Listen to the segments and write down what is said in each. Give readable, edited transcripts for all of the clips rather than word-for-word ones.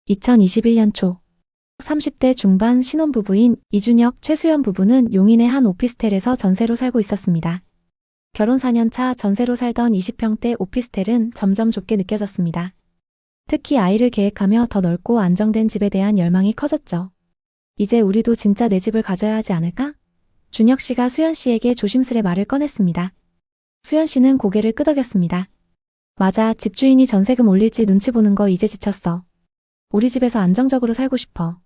2021년 초 30대 중반 신혼부부인 이준혁, 최수연 부부는 용인의 한 오피스텔에서 전세로 살고 있었습니다. 결혼 4년 차 전세로 살던 20평대 오피스텔은 점점 좁게 느껴졌습니다. 특히 아이를 계획하며 더 넓고 안정된 집에 대한 열망이 커졌죠. 이제 우리도 진짜 내 집을 가져야 하지 않을까? 준혁 씨가 수연 씨에게 조심스레 말을 꺼냈습니다. 수연 씨는 고개를 끄덕였습니다. 맞아, 집주인이 전세금 올릴지 눈치 보는 거 이제 지쳤어. 우리 집에서 안정적으로 살고 싶어.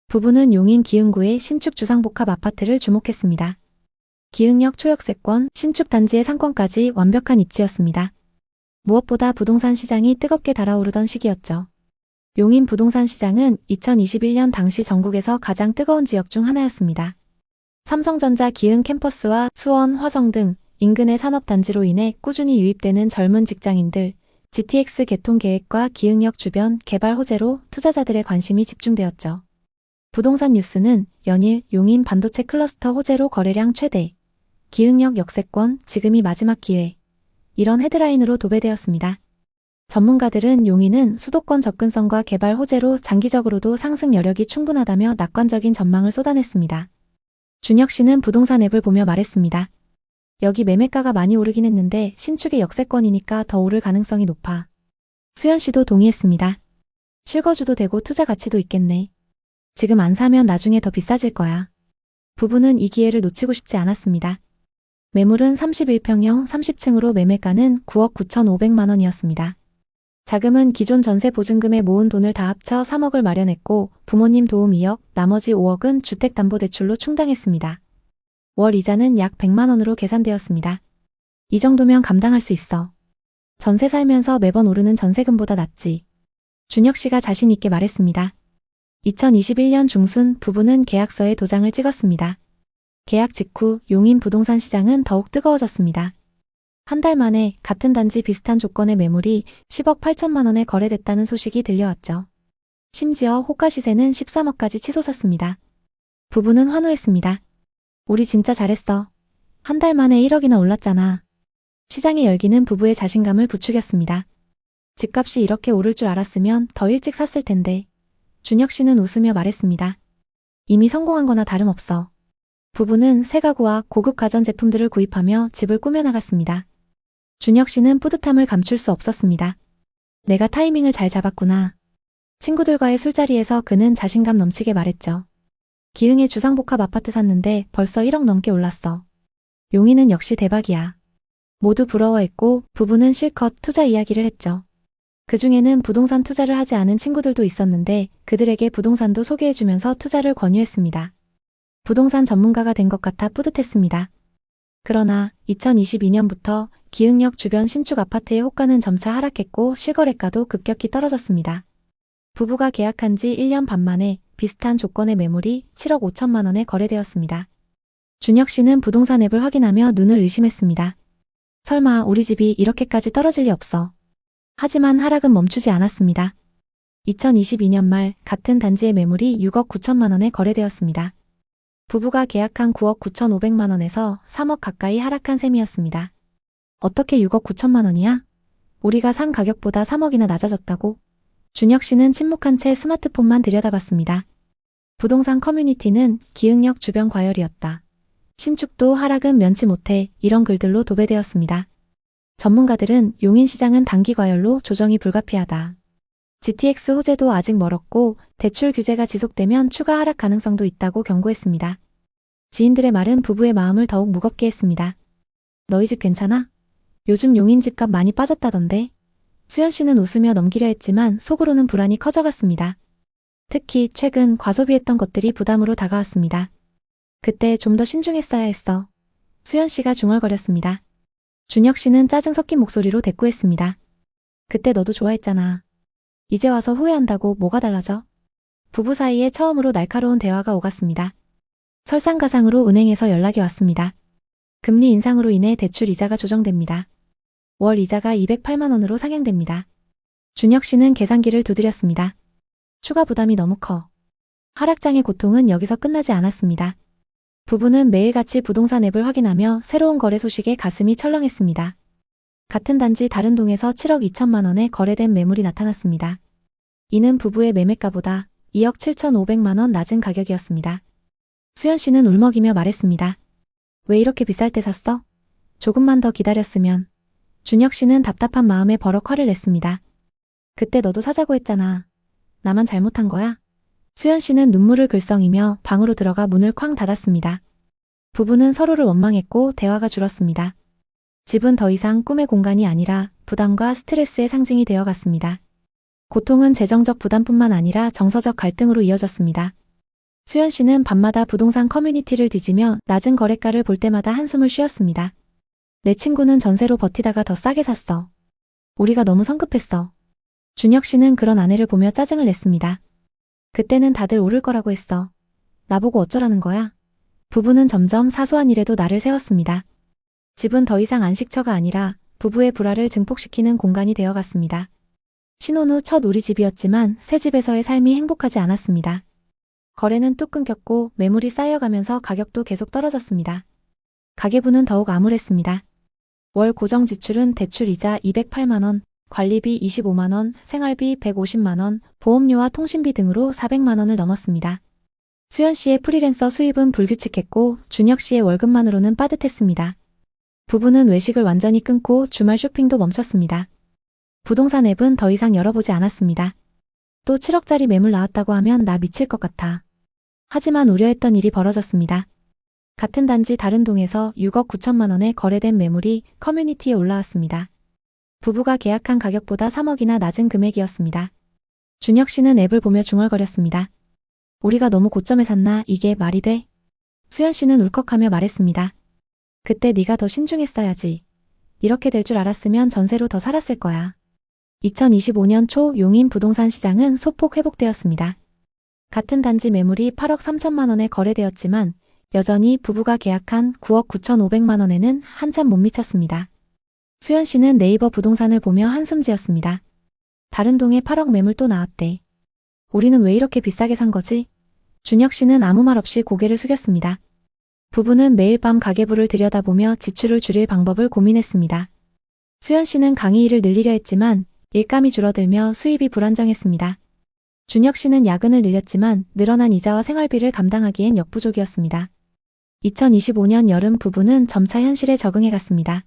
부부는 용인 기흥구의 신축 주상복합 아파트를 주목했습니다. 기흥역 초역세권, 신축 단지의 상권까지 완벽한 입지였습니다. 무엇보다 부동산 시장이 뜨겁게 달아오르던 시기였죠. 용인 부동산 시장은 2021년 당시 전국에서 가장 뜨거운 지역 중 하나였습니다. 삼성전자 기흥 캠퍼스와 수원, 화성 등 인근의 산업단지로 인해 꾸준히 유입되는 젊은 직장인들, GTX 개통 계획과 기흥역 주변 개발 호재로 투자자들의 관심이 집중되었죠. 부동산 뉴스는 연일 용인 반도체 클러스터 호재로 거래량 최대, 기흥역 역세권, 지금이 마지막 기회, 이런 헤드라인으로 도배되었습니다. 전문가들은 용인은 수도권 접근성과 개발 호재로 장기적으로도 상승 여력이 충분하다며 낙관적인 전망을 쏟아냈습니다. 준혁 씨는 부동산 앱을 보며 말했습니다. 여기 매매가가 많이 오르긴 했는데 신축의 역세권이니까 더 오를 가능성이 높아. 수연 씨도 동의했습니다. 실거주도 되고 투자 가치도 있겠네. 지금 안 사면 나중에 더 비싸질 거야. 부부는 이 기회를 놓치고 싶지 않았습니다. 매물은 31평형 30층으로 매매가는 9억 9,500만 원이었습니다. 자금은 기존 전세 보증금에 모은 돈을 다 합쳐 3억을 마련했고 부모님 도움 2억, 나머지 5억은 주택담보대출로 충당했습니다. 월 이자는 약 100만 원으로 계산되었습니다. 이 정도면 감당할 수 있어. 전세 살면서 매번 오르는 전세금보다 낫지. 준혁 씨가 자신 있게 말했습니다. 2021년 중순 부부는 계약서에 도장을 찍었습니다. 계약 직후 용인 부동산 시장은 더욱 뜨거워졌습니다. 한 달 만에 같은 단지 비슷한 조건의 매물이 10억 8천만 원에 거래됐다는 소식이 들려왔죠. 심지어 호가 시세는 13억까지 치솟았습니다. 부부는 환호했습니다. 우리 진짜 잘했어. 한 달 만에 1억이나 올랐잖아. 시장의 열기는 부부의 자신감을 부추겼습니다. 집값이 이렇게 오를 줄 알았으면 더 일찍 샀을 텐데. 준혁 씨는 웃으며 말했습니다. 이미 성공한 거나 다름없어. 부부는 새 가구와 고급 가전제품들을 구입하며 집을 꾸며나갔습니다. 준혁 씨는 뿌듯함을 감출 수 없었습니다. 내가 타이밍을 잘 잡았구나. 친구들과의 술자리에서 그는 자신감 넘치게 말했죠. 기흥의 주상복합 아파트 샀는데 벌써 1억 넘게 올랐어. 용인은 역시 대박이야. 모두 부러워했고 부부는 실컷 투자 이야기를 했죠. 그중에는 부동산 투자를 하지 않은 친구들도 있었는데 그들에게 부동산도 소개해주면서 투자를 권유했습니다. 부동산 전문가가 된 것 같아 뿌듯했습니다. 그러나 2022년부터 기흥역 주변 신축 아파트의 호가는 점차 하락했고 실거래가도 급격히 떨어졌습니다. 부부가 계약한 지 1년 반 만에 비슷한 조건의 매물이 7억 5천만 원에 거래되었습니다. 준혁 씨는 부동산 앱을 확인하며 눈을 의심했습니다. 설마 우리 집이 이렇게까지 떨어질 리 없어. 하지만 하락은 멈추지 않았습니다. 2022년 말 같은 단지의 매물이 6억 9천만 원에 거래되었습니다. 부부가 계약한 9억 9,500만 원에서 3억 가까이 하락한 셈이었습니다. 어떻게 6억 9천만 원이야? 우리가 산 가격보다 3억이나 낮아졌다고? 준혁 씨는 침묵한 채 스마트폰만 들여다봤습니다. 부동산 커뮤니티는 기흥역 주변 과열이었다. 신축도 하락은 면치 못해 이런 글들로 도배되었습니다. 전문가들은 용인 시장은 단기 과열로 조정이 불가피하다. GTX 호재도 아직 멀었고 대출 규제가 지속되면 추가 하락 가능성도 있다고 경고했습니다. 지인들의 말은 부부의 마음을 더욱 무겁게 했습니다. 너희 집 괜찮아? 요즘 용인 집값 많이 빠졌다던데? 수연 씨는 웃으며 넘기려 했지만 속으로는 불안이 커져갔습니다. 특히 최근 과소비했던 것들이 부담으로 다가왔습니다. 그때 좀 더 신중했어야 했어. 수연 씨가 중얼거렸습니다. 준혁 씨는 짜증 섞인 목소리로 대꾸했습니다. 그때 너도 좋아했잖아. 이제 와서 후회한다고 뭐가 달라져? 부부 사이에 처음으로 날카로운 대화가 오갔습니다. 설상가상으로 은행에서 연락이 왔습니다. 금리 인상으로 인해 대출 이자가 조정됩니다. 월 이자가 208만 원으로 상향됩니다. 준혁 씨는 계산기를 두드렸습니다. 추가 부담이 너무 커. 하락장의 고통은 여기서 끝나지 않았습니다. 부부는 매일같이 부동산 앱을 확인하며 새로운 거래 소식에 가슴이 철렁했습니다. 같은 단지 다른 동에서 7억 2천만 원에 거래된 매물이 나타났습니다. 이는 부부의 매매가보다 2억 7,500만 원 낮은 가격이었습니다. 수연 씨는 울먹이며 말했습니다. 왜 이렇게 비쌀 때 샀어? 조금만 더 기다렸으면. 준혁 씨는 답답한 마음에 버럭 화를 냈습니다. 그때 너도 사자고 했잖아. 나만 잘못한 거야? 수연 씨는 눈물을 글썽이며 방으로 들어가 문을 쾅 닫았습니다. 부부는 서로를 원망했고 대화가 줄었습니다. 집은 더 이상 꿈의 공간이 아니라 부담과 스트레스의 상징이 되어갔습니다. 고통은 재정적 부담뿐만 아니라 정서적 갈등으로 이어졌습니다. 수연 씨는 밤마다 부동산 커뮤니티를 뒤지며 낮은 거래가를 볼 때마다 한숨을 쉬었습니다. 내 친구는 전세로 버티다가 더 싸게 샀어. 우리가 너무 성급했어. 준혁 씨는 그런 아내를 보며 짜증을 냈습니다. 그때는 다들 오를 거라고 했어. 나보고 어쩌라는 거야? 부부는 점점 사소한 일에도 날을 세웠습니다. 집은 더 이상 안식처가 아니라 부부의 불화를 증폭시키는 공간이 되어갔습니다. 신혼 후 첫 우리 집이었지만 새 집에서의 삶이 행복하지 않았습니다. 거래는 뚝 끊겼고 매물이 쌓여가면서 가격도 계속 떨어졌습니다. 가계부는 더욱 암울했습니다. 월 고정 지출은 대출이자 208만 원, 관리비 25만 원, 생활비 150만 원, 보험료와 통신비 등으로 400만 원을 넘었습니다. 수연 씨의 프리랜서 수입은 불규칙했고 준혁 씨의 월급만으로는 빠듯했습니다. 부부는 외식을 완전히 끊고 주말 쇼핑도 멈췄습니다. 부동산 앱은 더 이상 열어보지 않았습니다. 또 7억짜리 매물 나왔다고 하면 나 미칠 것 같아. 하지만 우려했던 일이 벌어졌습니다. 같은 단지 다른 동에서 6억 9천만 원에 거래된 매물이 커뮤니티에 올라왔습니다. 부부가 계약한 가격보다 3억이나 낮은 금액이었습니다. 준혁 씨는 앱을 보며 중얼거렸습니다. 우리가 너무 고점에 샀나 이게 말이 돼? 수연 씨는 울컥하며 말했습니다. 그때 네가 더 신중했어야지. 이렇게 될 줄 알았으면 전세로 더 살았을 거야. 2025년 초 용인 부동산 시장은 소폭 회복되었습니다. 같은 단지 매물이 8억 3천만 원에 거래되었지만 여전히 부부가 계약한 9억 9,500만 원에는 한참 못 미쳤습니다. 수연 씨는 네이버 부동산을 보며 한숨 지었습니다. 다른 동에 8억 매물 또 나왔대. 우리는 왜 이렇게 비싸게 산 거지? 준혁 씨는 아무 말 없이 고개를 숙였습니다. 부부는 매일 밤 가계부를 들여다보며 지출을 줄일 방법을 고민했습니다. 수연 씨는 강의 일을 늘리려 했지만 일감이 줄어들며 수입이 불안정했습니다. 준혁 씨는 야근을 늘렸지만 늘어난 이자와 생활비를 감당하기엔 역부족이었습니다. 2025년 여름 부부는 점차 현실에 적응해갔습니다.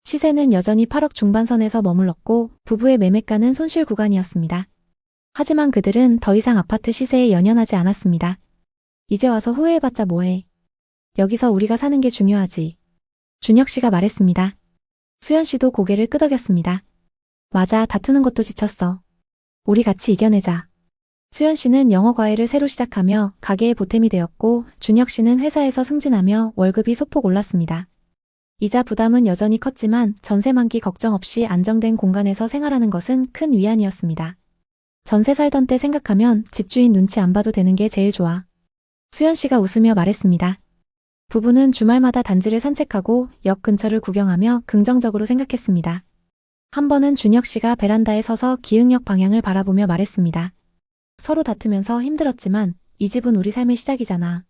시세는 여전히 8억 중반선에서 머물렀고 부부의 매매가는 손실 구간이었습니다. 하지만 그들은 더 이상 아파트 시세에 연연하지 않았습니다. 이제 와서 후회해봤자 뭐해. 여기서 우리가 사는 게 중요하지. 준혁 씨가 말했습니다. 수연 씨도 고개를 끄덕였습니다. 맞아, 다투는 것도 지쳤어. 우리 같이 이겨내자. 수연 씨는 영어 과외를 새로 시작하며 가게의 보탬이 되었고 준혁 씨는 회사에서 승진하며 월급이 소폭 올랐습니다. 이자 부담은 여전히 컸지만 전세 만기 걱정 없이 안정된 공간에서 생활하는 것은 큰 위안이었습니다. 전세 살던 때 생각하면 집주인 눈치 안 봐도 되는 게 제일 좋아. 수연 씨가 웃으며 말했습니다. 부부는 주말마다 단지를 산책하고 역 근처를 구경하며 긍정적으로 생각했습니다. 한 번은 준혁 씨가 베란다에 서서 기흥역 방향을 바라보며 말했습니다. 서로 다투면서 힘들었지만 이 집은 우리 삶의 시작이잖아.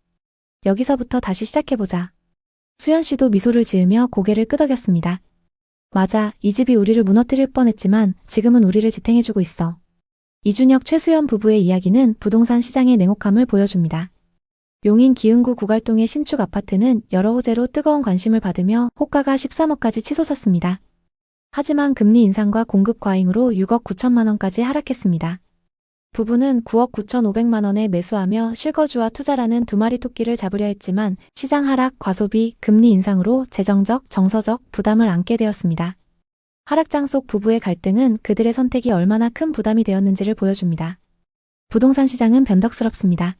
여기서부터 다시 시작해보자. 수연 씨도 미소를 지으며 고개를 끄덕였습니다. 맞아, 이 집이 우리를 무너뜨릴 뻔했지만 지금은 우리를 지탱해주고 있어. 이준혁 최수연 부부의 이야기는 부동산 시장의 냉혹함을 보여줍니다. 용인 기흥구 구갈동의 신축 아파트는 여러 호재로 뜨거운 관심을 받으며 호가가 13억까지 치솟았습니다. 하지만 금리 인상과 공급 과잉으로 6억 9천만 원까지 하락했습니다. 부부는 9억 9,500만 원에 매수하며 실거주와 투자라는 두 마리 토끼를 잡으려 했지만 시장 하락, 과소비, 금리 인상으로 재정적, 정서적 부담을 안게 되었습니다. 하락장 속 부부의 갈등은 그들의 선택이 얼마나 큰 부담이 되었는지를 보여줍니다. 부동산 시장은 변덕스럽습니다.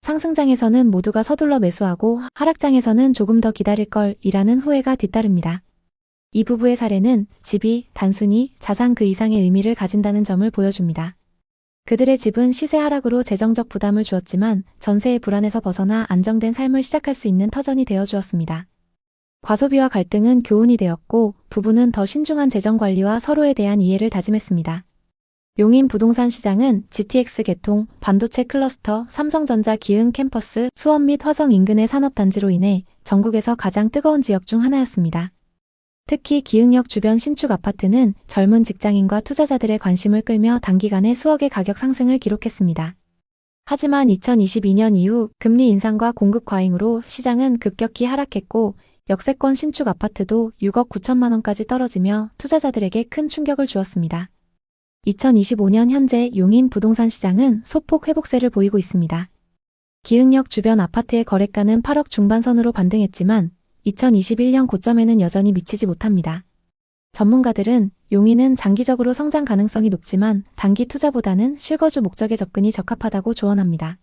상승장에서는 모두가 서둘러 매수하고 하락장에서는 조금 더 기다릴 걸 이라는 후회가 뒤따릅니다. 이 부부의 사례는 집이 단순히 자산 그 이상의 의미를 가진다는 점을 보여줍니다. 그들의 집은 시세 하락으로 재정적 부담을 주었지만 전세의 불안에서 벗어나 안정된 삶을 시작할 수 있는 터전이 되어주었습니다. 과소비와 갈등은 교훈이 되었고 부부는 더 신중한 재정관리와 서로에 대한 이해를 다짐했습니다. 용인 부동산 시장은 GTX 개통, 반도체 클러스터, 삼성전자 기흥 캠퍼스, 수원 및 화성 인근의 산업단지로 인해 전국에서 가장 뜨거운 지역 중 하나였습니다. 특히 기흥역 주변 신축 아파트는 젊은 직장인과 투자자들의 관심을 끌며 단기간에 수억의 가격 상승을 기록했습니다. 하지만 2022년 이후 금리 인상과 공급 과잉으로 시장은 급격히 하락했고 역세권 신축 아파트도 6억 9천만 원까지 떨어지며 투자자들에게 큰 충격을 주었습니다. 2025년 현재 용인 부동산 시장은 소폭 회복세를 보이고 있습니다. 기흥역 주변 아파트의 거래가는 8억 중반선으로 반등했지만 2021년 고점에는 여전히 미치지 못합니다. 전문가들은 용인은 장기적으로 성장 가능성이 높지만 단기 투자보다는 실거주 목적의 접근이 적합하다고 조언합니다.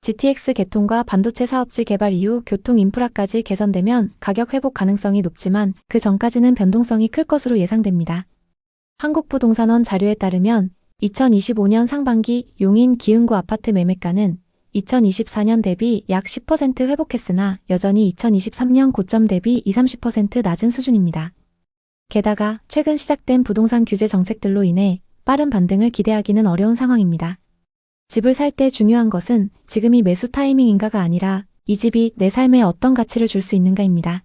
GTX 개통과 반도체 사업지 개발 이후 교통 인프라까지 개선되면 가격 회복 가능성이 높지만 그 전까지는 변동성이 클 것으로 예상됩니다. 한국부동산원 자료에 따르면 2025년 상반기 용인 기흥구 아파트 매매가는 2024년 대비 약 10% 회복했으나 여전히 2023년 고점 대비 20-30% 낮은 수준입니다. 게다가 최근 시작된 부동산 규제 정책들로 인해 빠른 반등을 기대하기는 어려운 상황입니다. 집을 살 때 중요한 것은 지금이 매수 타이밍인가가 아니라 이 집이 내 삶에 어떤 가치를 줄 수 있는가입니다.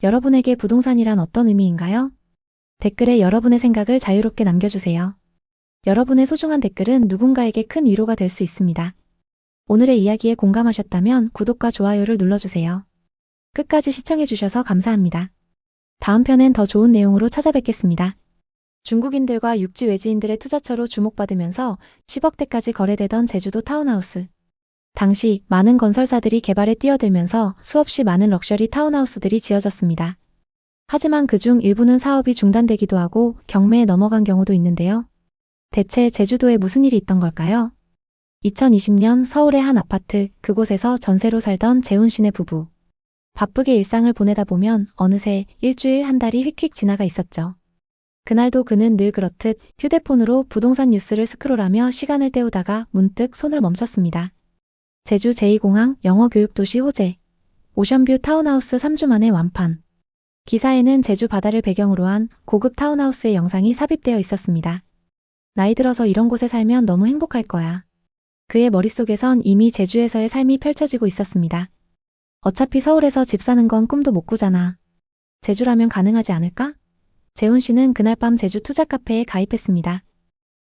여러분에게 부동산이란 어떤 의미인가요? 댓글에 여러분의 생각을 자유롭게 남겨주세요. 여러분의 소중한 댓글은 누군가에게 큰 위로가 될 수 있습니다. 오늘의 이야기에 공감하셨다면 구독과 좋아요를 눌러주세요. 끝까지 시청해주셔서 감사합니다. 다음 편엔 더 좋은 내용으로 찾아뵙겠습니다. 중국인들과 육지 외지인들의 투자처로 주목받으면서 10억대까지 거래되던 제주도 타운하우스. 당시 많은 건설사들이 개발에 뛰어들면서 수없이 많은 럭셔리 타운하우스들이 지어졌습니다. 하지만 그중 일부는 사업이 중단되기도 하고 경매에 넘어간 경우도 있는데요. 대체 제주도에 무슨 일이 있던 걸까요? 2020년 서울의 한 아파트, 그곳에서 전세로 살던 재훈 씨네 부부. 바쁘게 일상을 보내다 보면 어느새 일주일 한 달이 휙휙 지나가 있었죠. 그날도 그는 늘 그렇듯 휴대폰으로 부동산 뉴스를 스크롤하며 시간을 때우다가 문득 손을 멈췄습니다. 제주 제2공항 영어교육도시 호재. 오션뷰 타운하우스 3주 만에 완판. 기사에는 제주 바다를 배경으로 한 고급 타운하우스의 영상이 삽입되어 있었습니다. 나이 들어서 이런 곳에 살면 너무 행복할 거야. 그의 머릿속에선 이미 제주에서의 삶이 펼쳐지고 있었습니다. 어차피 서울에서 집 사는 건 꿈도 못 꾸잖아. 제주라면 가능하지 않을까? 재훈 씨는 그날 밤 제주 투자 카페에 가입했습니다.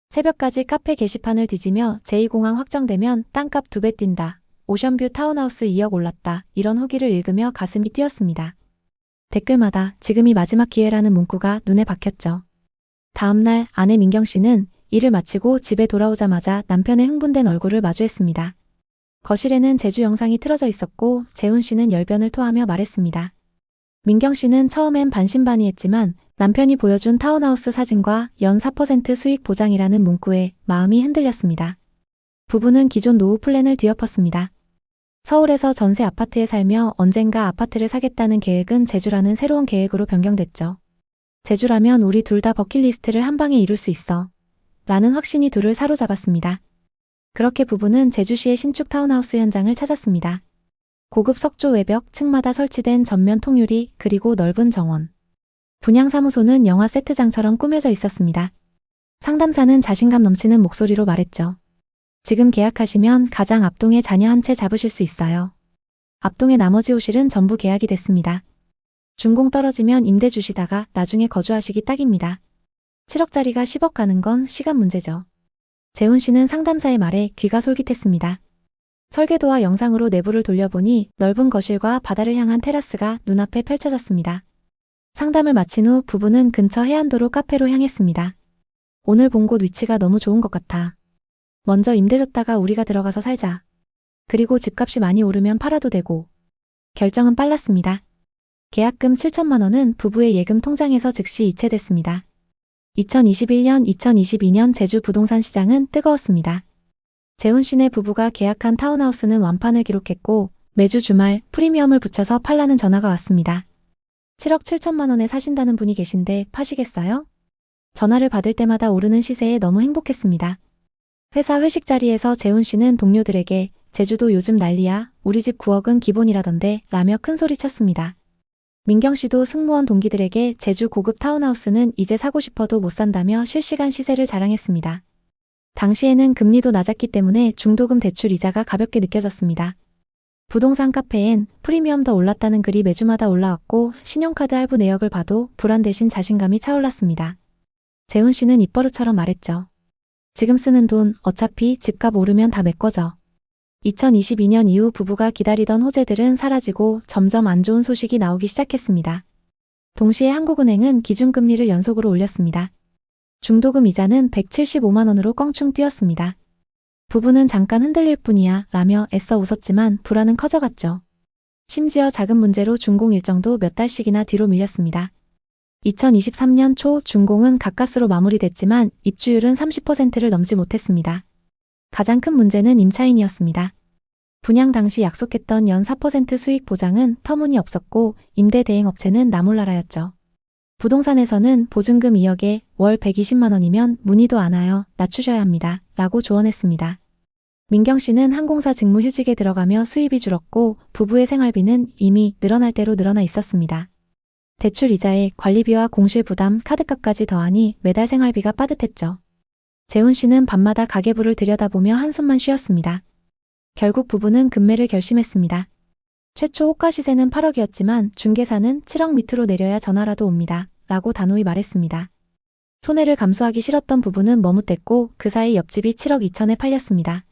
새벽까지 카페 게시판을 뒤지며 제2공항 확정되면 땅값 2배 뛴다. 오션뷰 타운하우스 2억 올랐다. 이런 후기를 읽으며 가슴이 뛰었습니다. 댓글마다 지금이 마지막 기회라는 문구가 눈에 박혔죠. 다음날 아내 민경 씨는 일을 마치고 집에 돌아오자마자 남편의 흥분된 얼굴을 마주했습니다. 거실에는 제주 영상이 틀어져 있었고 재훈 씨는 열변을 토하며 말했습니다. 민경 씨는 처음엔 반신반의했지만 남편이 보여준 타운하우스 사진과 연 4% 수익 보장이라는 문구에 마음이 흔들렸습니다. 부부는 기존 노후 플랜을 뒤엎었습니다. 서울에서 전세 아파트에 살며 언젠가 아파트를 사겠다는 계획은 제주라는 새로운 계획으로 변경됐죠. 제주라면 우리 둘 다 버킷리스트를 한 방에 이룰 수 있어. 라는 확신이 둘을 사로잡았습니다. 그렇게 부부는 제주시의 신축 타운하우스 현장을 찾았습니다. 고급 석조 외벽 층마다 설치된 전면 통유리 그리고 넓은 정원. 분양사무소는 영화 세트장처럼 꾸며져 있었습니다. 상담사는 자신감 넘치는 목소리로 말했죠. 지금 계약하시면 가장 앞동에 자녀 한 채 잡으실 수 있어요. 앞동의 나머지 호실은 전부 계약이 됐습니다. 준공 떨어지면 임대 주시다가 나중에 거주하시기 딱입니다. 7억짜리가 10억 가는 건 시간 문제죠. 재훈 씨는 상담사의 말에 귀가 솔깃했습니다. 설계도와 영상으로 내부를 돌려보니 넓은 거실과 바다를 향한 테라스가 눈앞에 펼쳐졌습니다. 상담을 마친 후 부부는 근처 해안도로 카페로 향했습니다. 오늘 본 곳 위치가 너무 좋은 것 같아. 먼저 임대 줬다가 우리가 들어가서 살자. 그리고 집값이 많이 오르면 팔아도 되고. 결정은 빨랐습니다. 계약금 7천만 원은 부부의 예금 통장에서 즉시 이체됐습니다. 2021년, 2022년 제주 부동산 시장은 뜨거웠습니다. 재훈 씨네 부부가 계약한 타운하우스는 완판을 기록했고 매주 주말 프리미엄을 붙여서 팔라는 전화가 왔습니다. 7억 7천만 원에 사신다는 분이 계신데 파시겠어요? 전화를 받을 때마다 오르는 시세에 너무 행복했습니다. 회사 회식 자리에서 재훈 씨는 동료들에게 제주도 요즘 난리야. 우리 집 9억은 기본이라던데 라며 큰 소리 쳤습니다. 민경 씨도 승무원 동기들에게 제주 고급 타운하우스는 이제 사고 싶어도 못 산다며 실시간 시세를 자랑했습니다. 당시에는 금리도 낮았기 때문에 중도금 대출 이자가 가볍게 느껴졌습니다. 부동산 카페엔 프리미엄 더 올랐다는 글이 매주마다 올라왔고 신용카드 할부 내역을 봐도 불안 대신 자신감이 차올랐습니다. 재훈 씨는 입버릇처럼 말했죠. 지금 쓰는 돈 어차피 집값 오르면 다 메꿔져. 2022년 이후 부부가 기다리던 호재들은 사라지고 점점 안 좋은 소식이 나오기 시작했습니다. 동시에 한국은행은 기준금리를 연속으로 올렸습니다. 중도금 이자는 175만 원으로 껑충 뛰었습니다. 부부는 잠깐 흔들릴 뿐이야 라며 애써 웃었지만 불안은 커져갔죠. 심지어 작은 문제로 준공 일정도 몇 달씩이나 뒤로 밀렸습니다. 2023년 초 준공은 가까스로 마무리됐지만 입주율은 30%를 넘지 못했습니다. 가장 큰 문제는 임차인이었습니다. 분양 당시 약속했던 연 4% 수익 보장은 터무니없었고 임대 대행 업체는 나몰라라였죠. 부동산에서는 보증금 2억에 월 120만 원이면 문의도 안 와요. 낮추셔야 합니다. 라고 조언했습니다. 민경 씨는 항공사 직무휴직에 들어가며 수입이 줄었고 부부의 생활비는 이미 늘어날 대로 늘어나 있었습니다. 대출 이자에 관리비와 공실 부담, 카드값까지 더하니 매달 생활비가 빠듯했죠. 재훈 씨는 밤마다 가계부를 들여다보며 한숨만 쉬었습니다. 결국 부부는 급매를 결심했습니다. 최초 호가 시세는 8억이었지만 중개사는 7억 밑으로 내려야 전화라도 옵니다. 라고 단호히 말했습니다. 손해를 감수하기 싫었던 부부는 머뭇댔고 그 사이 옆집이 7억 2천에 팔렸습니다.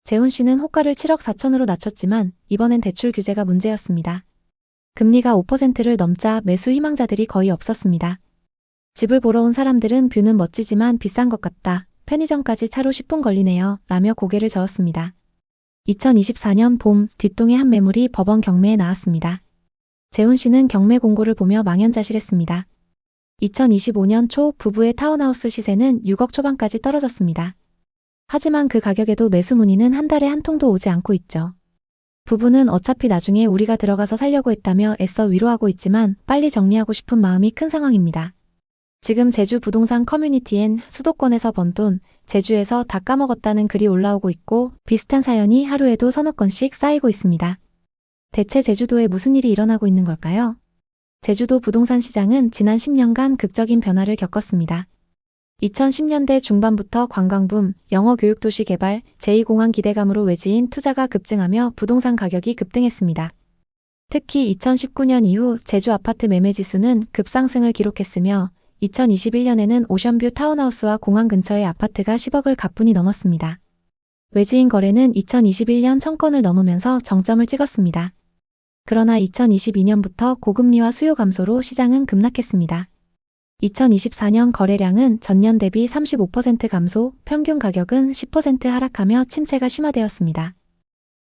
재훈 씨는 호가를 7억 4천으로 낮췄지만 이번엔 대출 규제가 문제였습니다. 금리가 5%를 넘자 매수 희망자들이 거의 없었습니다. 집을 보러 온 사람들은 뷰는 멋지지만 비싼 것 같다. 편의점까지 차로 10분 걸리네요. 라며 고개를 저었습니다. 2024년 봄 뒷동의 한 매물이 법원 경매에 나왔습니다. 재훈 씨는 경매 공고를 보며 망연자실했습니다. 2025년 초 부부의 타운하우스 시세는 6억 초반까지 떨어졌습니다. 하지만 그 가격에도 매수 문의는 한 달에 한 통도 오지 않고 있죠. 부부는 어차피 나중에 우리가 들어가서 살려고 했다며 애써 위로하고 있지만 빨리 정리하고 싶은 마음이 큰 상황입니다. 지금 제주 부동산 커뮤니티엔 수도권에서 번 돈, 제주에서 다 까먹었다는 글이 올라오고 있고 비슷한 사연이 하루에도 서너 건씩 쌓이고 있습니다. 대체 제주도에 무슨 일이 일어나고 있는 걸까요? 제주도 부동산 시장은 지난 10년간 극적인 변화를 겪었습니다. 2010년대 중반부터 관광붐, 영어 교육도시 개발, 제2공항 기대감으로 외지인 투자가 급증하며 부동산 가격이 급등했습니다. 특히 2019년 이후 제주 아파트 매매 지수는 급상승을 기록했으며 2021년에는 오션뷰 타운하우스와 공항 근처의 아파트가 10억을 가뿐히 넘었습니다. 외지인 거래는 2021년 1000건을 넘으면서 정점을 찍었습니다. 그러나 2022년부터 고금리와 수요 감소로 시장은 급락했습니다. 2024년 거래량은 전년 대비 35% 감소, 평균 가격은 10% 하락하며 침체가 심화되었습니다.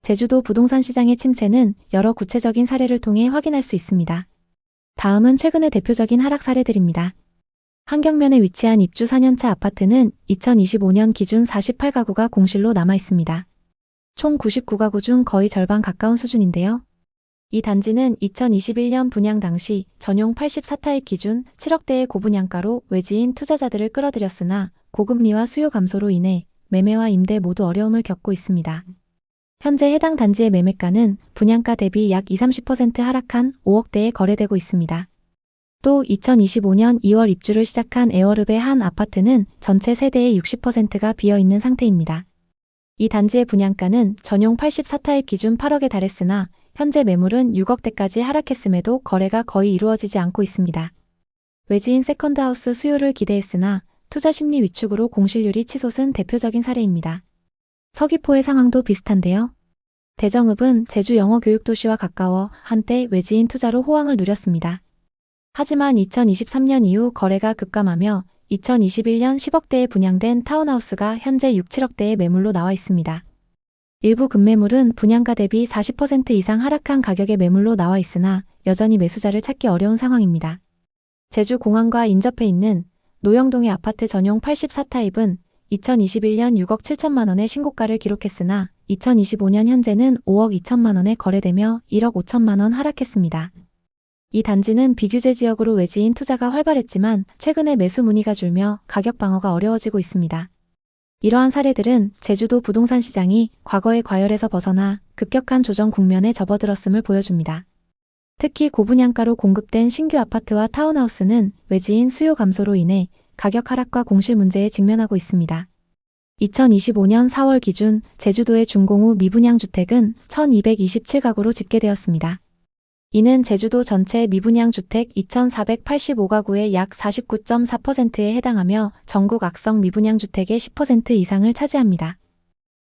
제주도 부동산 시장의 침체는 여러 구체적인 사례를 통해 확인할 수 있습니다. 다음은 최근의 대표적인 하락 사례들입니다. 한경면에 위치한 입주 4년차 아파트는 2025년 기준 48가구가 공실로 남아 있습니다. 총 99가구 중 거의 절반 가까운 수준인데요. 이 단지는 2021년 분양 당시 전용 84타입 기준 7억대의 고분양가로 외지인 투자자들을 끌어들였으나 고금리와 수요 감소로 인해 매매와 임대 모두 어려움을 겪고 있습니다. 현재 해당 단지의 매매가는 분양가 대비 약 20-30% 하락한 5억대에 거래되고 있습니다. 또 2025년 2월 입주를 시작한 에어릅의 한 아파트는 전체 세대의 60%가 비어있는 상태입니다. 이 단지의 분양가는 전용 84타입 기준 8억에 달했으나 현재 매물은 6억대까지 하락했음에도 거래가 거의 이루어지지 않고 있습니다. 외지인 세컨드하우스 수요를 기대했으나 투자 심리 위축으로 공실률이 치솟은 대표적인 사례입니다. 서귀포의 상황도 비슷한데요. 대정읍은 제주 영어 교육도시와 가까워 한때 외지인 투자로 호황을 누렸습니다. 하지만 2023년 이후 거래가 급감하며 2021년 10억대에 분양된 타운하우스가 현재 6, 7억대의 매물로 나와 있습니다. 일부 급매물은 분양가 대비 40% 이상 하락한 가격의 매물로 나와 있으나 여전히 매수자를 찾기 어려운 상황입니다. 제주공항과 인접해 있는 노영동의 아파트 전용 84타입은 2021년 6억 7천만 원의 신고가를 기록했으나 2025년 현재는 5억 2천만 원에 거래되며 1억 5천만 원 하락했습니다. 이 단지는 비규제 지역으로 외지인 투자가 활발했지만 최근에 매수 문의가 줄며 가격 방어가 어려워지고 있습니다. 이러한 사례들은 제주도 부동산 시장이 과거의 과열에서 벗어나 급격한 조정 국면에 접어들었음을 보여줍니다. 특히 고분양가로 공급된 신규 아파트와 타운하우스는 외지인 수요 감소로 인해 가격 하락과 공실 문제에 직면하고 있습니다. 2025년 4월 기준 제주도의 중공후 미분양 주택은 1227가구로 집계되었습니다. 이는 제주도 전체 미분양 주택 2485가구의 약 49.4%에 해당하며 전국 악성 미분양 주택의 10% 이상을 차지합니다.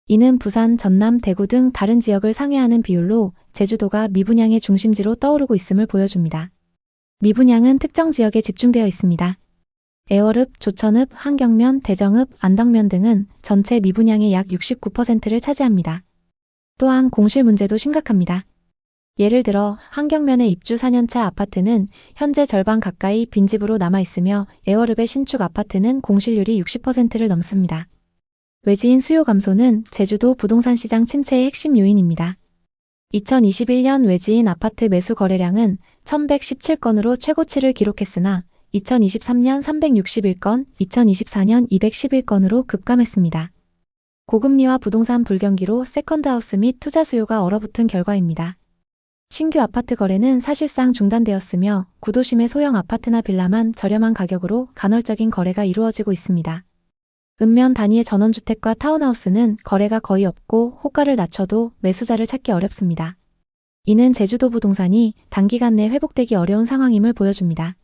이는 부산, 전남, 대구 등 다른 지역을 상회하는 비율로 제주도가 미분양의 중심지로 떠오르고 있음을 보여줍니다. 미분양은 특정 지역에 집중되어 있습니다. 애월읍, 조천읍, 한경면, 대정읍, 안덕면 등은 전체 미분양의 약 69%를 차지합니다. 또한 공실 문제도 심각합니다. 예를 들어 한경면의 입주 4년차 아파트는 현재 절반 가까이 빈집으로 남아있으며 애월읍의 신축 아파트는 공실률이 60%를 넘습니다. 외지인 수요 감소는 제주도 부동산 시장 침체의 핵심 요인입니다. 2021년 외지인 아파트 매수 거래량은 1117건으로 최고치를 기록했으나 2023년 361건, 2024년 211건으로 급감했습니다. 고금리와 부동산 불경기로 세컨드하우스 및 투자 수요가 얼어붙은 결과입니다. 신규 아파트 거래는 사실상 중단되었으며 구도심의 소형 아파트나 빌라만 저렴한 가격으로 간헐적인 거래가 이루어지고 있습니다. 읍면 단위의 전원주택과 타운하우스는 거래가 거의 없고 호가를 낮춰도 매수자를 찾기 어렵습니다. 이는 제주도 부동산이 단기간 내 회복되기 어려운 상황임을 보여줍니다.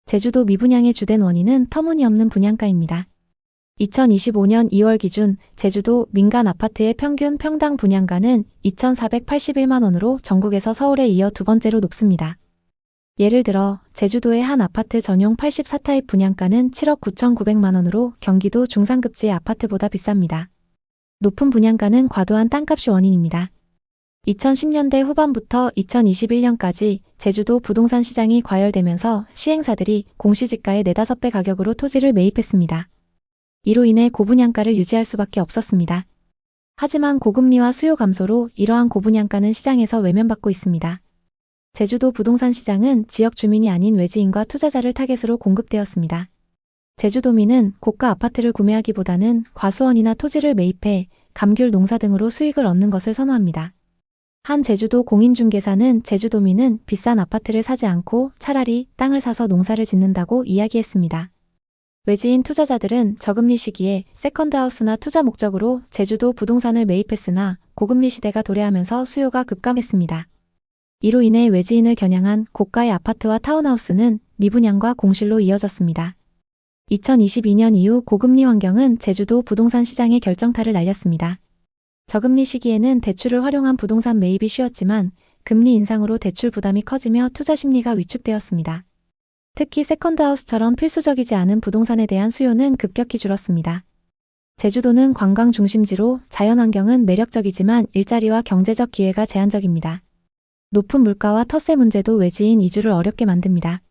제주도 미분양의 주된 원인은 터무니없는 분양가입니다. 2025년 2월 기준 제주도 민간 아파트의 평균 평당 분양가는 2,481만 원으로 전국에서 서울에 이어 두 번째로 높습니다. 예를 들어 제주도의 한 아파트 전용 84타입 분양가는 7억 9,900만 원으로 경기도 중상급지의 아파트보다 비쌉니다. 높은 분양가는 과도한 땅값이 원인입니다. 2010년대 후반부터 2021년까지 제주도 부동산 시장이 과열되면서 시행사들이 공시지가의 4-5배 가격으로 토지를 매입했습니다. 이로 인해 고분양가를 유지할 수밖에 없었습니다. 하지만 고금리와 수요 감소로 이러한 고분양가는 시장에서 외면받고 있습니다. 제주도 부동산 시장은 지역 주민이 아닌 외지인과 투자자를 타겟으로 공급되었습니다. 제주도민은 고가 아파트를 구매하기보다는 과수원이나 토지를 매입해 감귤 농사 등으로 수익을 얻는 것을 선호합니다. 한 제주도 공인중개사는 제주도민은 비싼 아파트를 사지 않고 차라리 땅을 사서 농사를 짓는다고 이야기했습니다. 외지인 투자자들은 저금리 시기에 세컨드하우스나 투자 목적으로 제주도 부동산을 매입했으나 고금리 시대가 도래하면서 수요가 급감했습니다. 이로 인해 외지인을 겨냥한 고가의 아파트와 타운하우스는 미분양과 공실로 이어졌습니다. 2022년 이후 고금리 환경은 제주도 부동산 시장의 결정타를 날렸습니다. 저금리 시기에는 대출을 활용한 부동산 매입이 쉬웠지만 금리 인상으로 대출 부담이 커지며 투자 심리가 위축되었습니다. 특히 세컨드하우스처럼 필수적이지 않은 부동산에 대한 수요는 급격히 줄었습니다. 제주도는 관광 중심지로 자연환경은 매력적이지만 일자리와 경제적 기회가 제한적입니다. 높은 물가와 텃세 문제도 외지인 이주를 어렵게 만듭니다.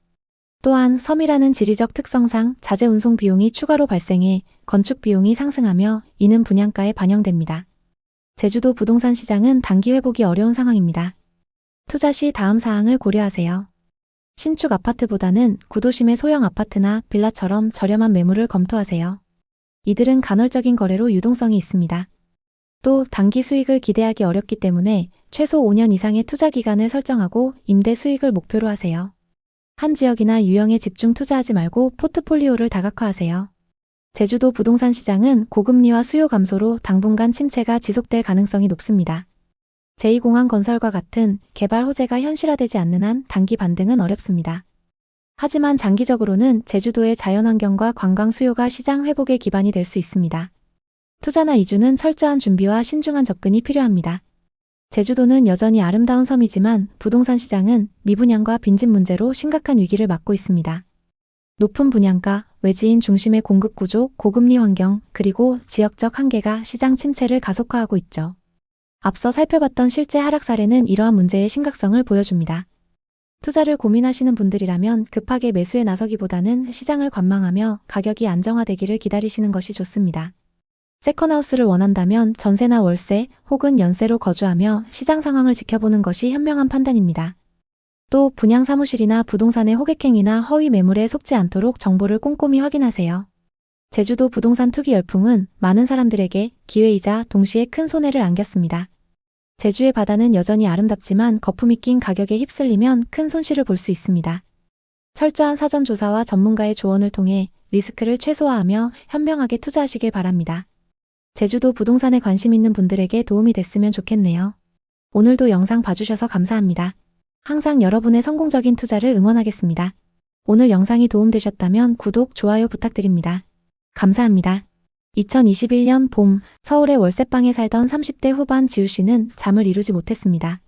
또한 섬이라는 지리적 특성상 자재 운송 비용이 추가로 발생해 건축 비용이 상승하며 이는 분양가에 반영됩니다. 제주도 부동산 시장은 단기 회복이 어려운 상황입니다. 투자 시 다음 사항을 고려하세요. 신축 아파트보다는 구도심의 소형 아파트나 빌라처럼 저렴한 매물을 검토하세요. 이들은 간헐적인 거래로 유동성이 있습니다. 또 단기 수익을 기대하기 어렵기 때문에 최소 5년 이상의 투자 기간을 설정하고 임대 수익을 목표로 하세요. 한 지역이나 유형에 집중 투자하지 말고 포트폴리오를 다각화하세요. 제주도 부동산 시장은 고금리와 수요 감소로 당분간 침체가 지속될 가능성이 높습니다. 제2공항 건설과 같은 개발 호재가 현실화되지 않는 한 단기 반등은 어렵습니다. 하지만 장기적으로는 제주도의 자연환경과 관광 수요가 시장 회복의 기반이 될 수 있습니다. 투자나 이주는 철저한 준비와 신중한 접근이 필요합니다. 제주도는 여전히 아름다운 섬이지만 부동산 시장은 미분양과 빈집 문제로 심각한 위기를 맞고 있습니다. 높은 분양가, 외지인 중심의 공급 구조, 고금리 환경, 그리고 지역적 한계가 시장 침체를 가속화하고 있죠. 앞서 살펴봤던 실제 하락 사례는 이러한 문제의 심각성을 보여줍니다. 투자를 고민하시는 분들이라면 급하게 매수에 나서기보다는 시장을 관망하며 가격이 안정화되기를 기다리시는 것이 좋습니다. 세컨하우스를 원한다면 전세나 월세 혹은 연세로 거주하며 시장 상황을 지켜보는 것이 현명한 판단입니다. 또 분양 사무실이나 부동산의 호객행위나 허위 매물에 속지 않도록 정보를 꼼꼼히 확인하세요. 제주도 부동산 투기 열풍은 많은 사람들에게 기회이자 동시에 큰 손해를 안겼습니다. 제주의 바다는 여전히 아름답지만 거품이 낀 가격에 휩쓸리면 큰 손실을 볼 수 있습니다. 철저한 사전 조사와 전문가의 조언을 통해 리스크를 최소화하며 현명하게 투자하시길 바랍니다. 제주도 부동산에 관심 있는 분들에게 도움이 됐으면 좋겠네요. 오늘도 영상 봐주셔서 감사합니다. 항상 여러분의 성공적인 투자를 응원하겠습니다. 오늘 영상이 도움되셨다면 구독, 좋아요 부탁드립니다. 감사합니다. 2021년 봄, 서울의 월세방에 살던 30대 후반 지우 씨는 잠을 이루지 못했습니다.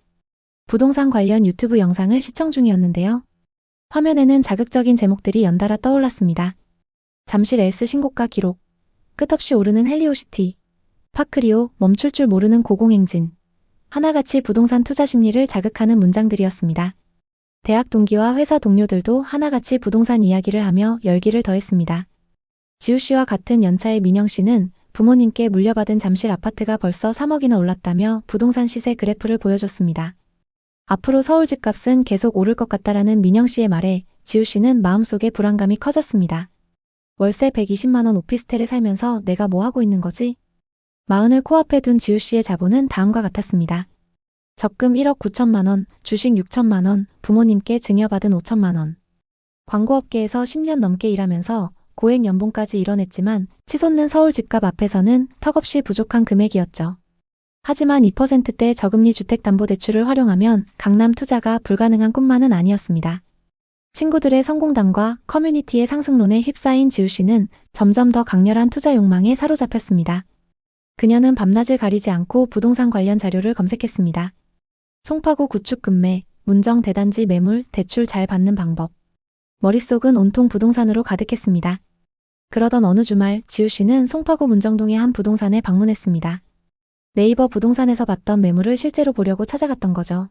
부동산 관련 유튜브 영상을 시청 중이었는데요. 화면에는 자극적인 제목들이 연달아 떠올랐습니다. 잠실 엘스 신고가 기록, 끝없이 오르는 헬리오시티, 파크리오, 멈출 줄 모르는 고공행진. 하나같이 부동산 투자 심리를 자극하는 문장들이었습니다. 대학 동기와 회사 동료들도 하나같이 부동산 이야기를 하며 열기를 더했습니다. 지우 씨와 같은 연차의 민영 씨는 부모님께 물려받은 잠실 아파트가 벌써 3억이나 올랐다며 부동산 시세 그래프를 보여줬습니다. 앞으로 서울 집값은 계속 오를 것 같다라는 민영 씨의 말에 지우 씨는 마음속에 불안감이 커졌습니다. 월세 120만 원 오피스텔에 살면서 내가 뭐 하고 있는 거지? 마흔을 코앞에 둔 지우 씨의 자본은 다음과 같았습니다. 적금 1억 9천만 원, 주식 6천만 원, 부모님께 증여받은 5천만 원. 광고업계에서 10년 넘게 일하면서 고액 연봉까지 이뤄냈지만 치솟는 서울 집값 앞에서는 턱없이 부족한 금액이었죠. 하지만 2%대 저금리 주택담보대출을 활용하면 강남 투자가 불가능한 꿈만은 아니었습니다. 친구들의 성공담과 커뮤니티의 상승론에 휩싸인 지우 씨는 점점 더 강렬한 투자 욕망에 사로잡혔습니다. 그녀는 밤낮을 가리지 않고 부동산 관련 자료를 검색했습니다. 송파구 구축 급매, 문정 대단지 매물, 대출 잘 받는 방법. 머릿속은 온통 부동산으로 가득했습니다. 그러던 어느 주말 지우 씨는 송파구 문정동의 한 부동산에 방문했습니다. 네이버 부동산에서 봤던 매물을 실제로 보려고 찾아갔던 거죠.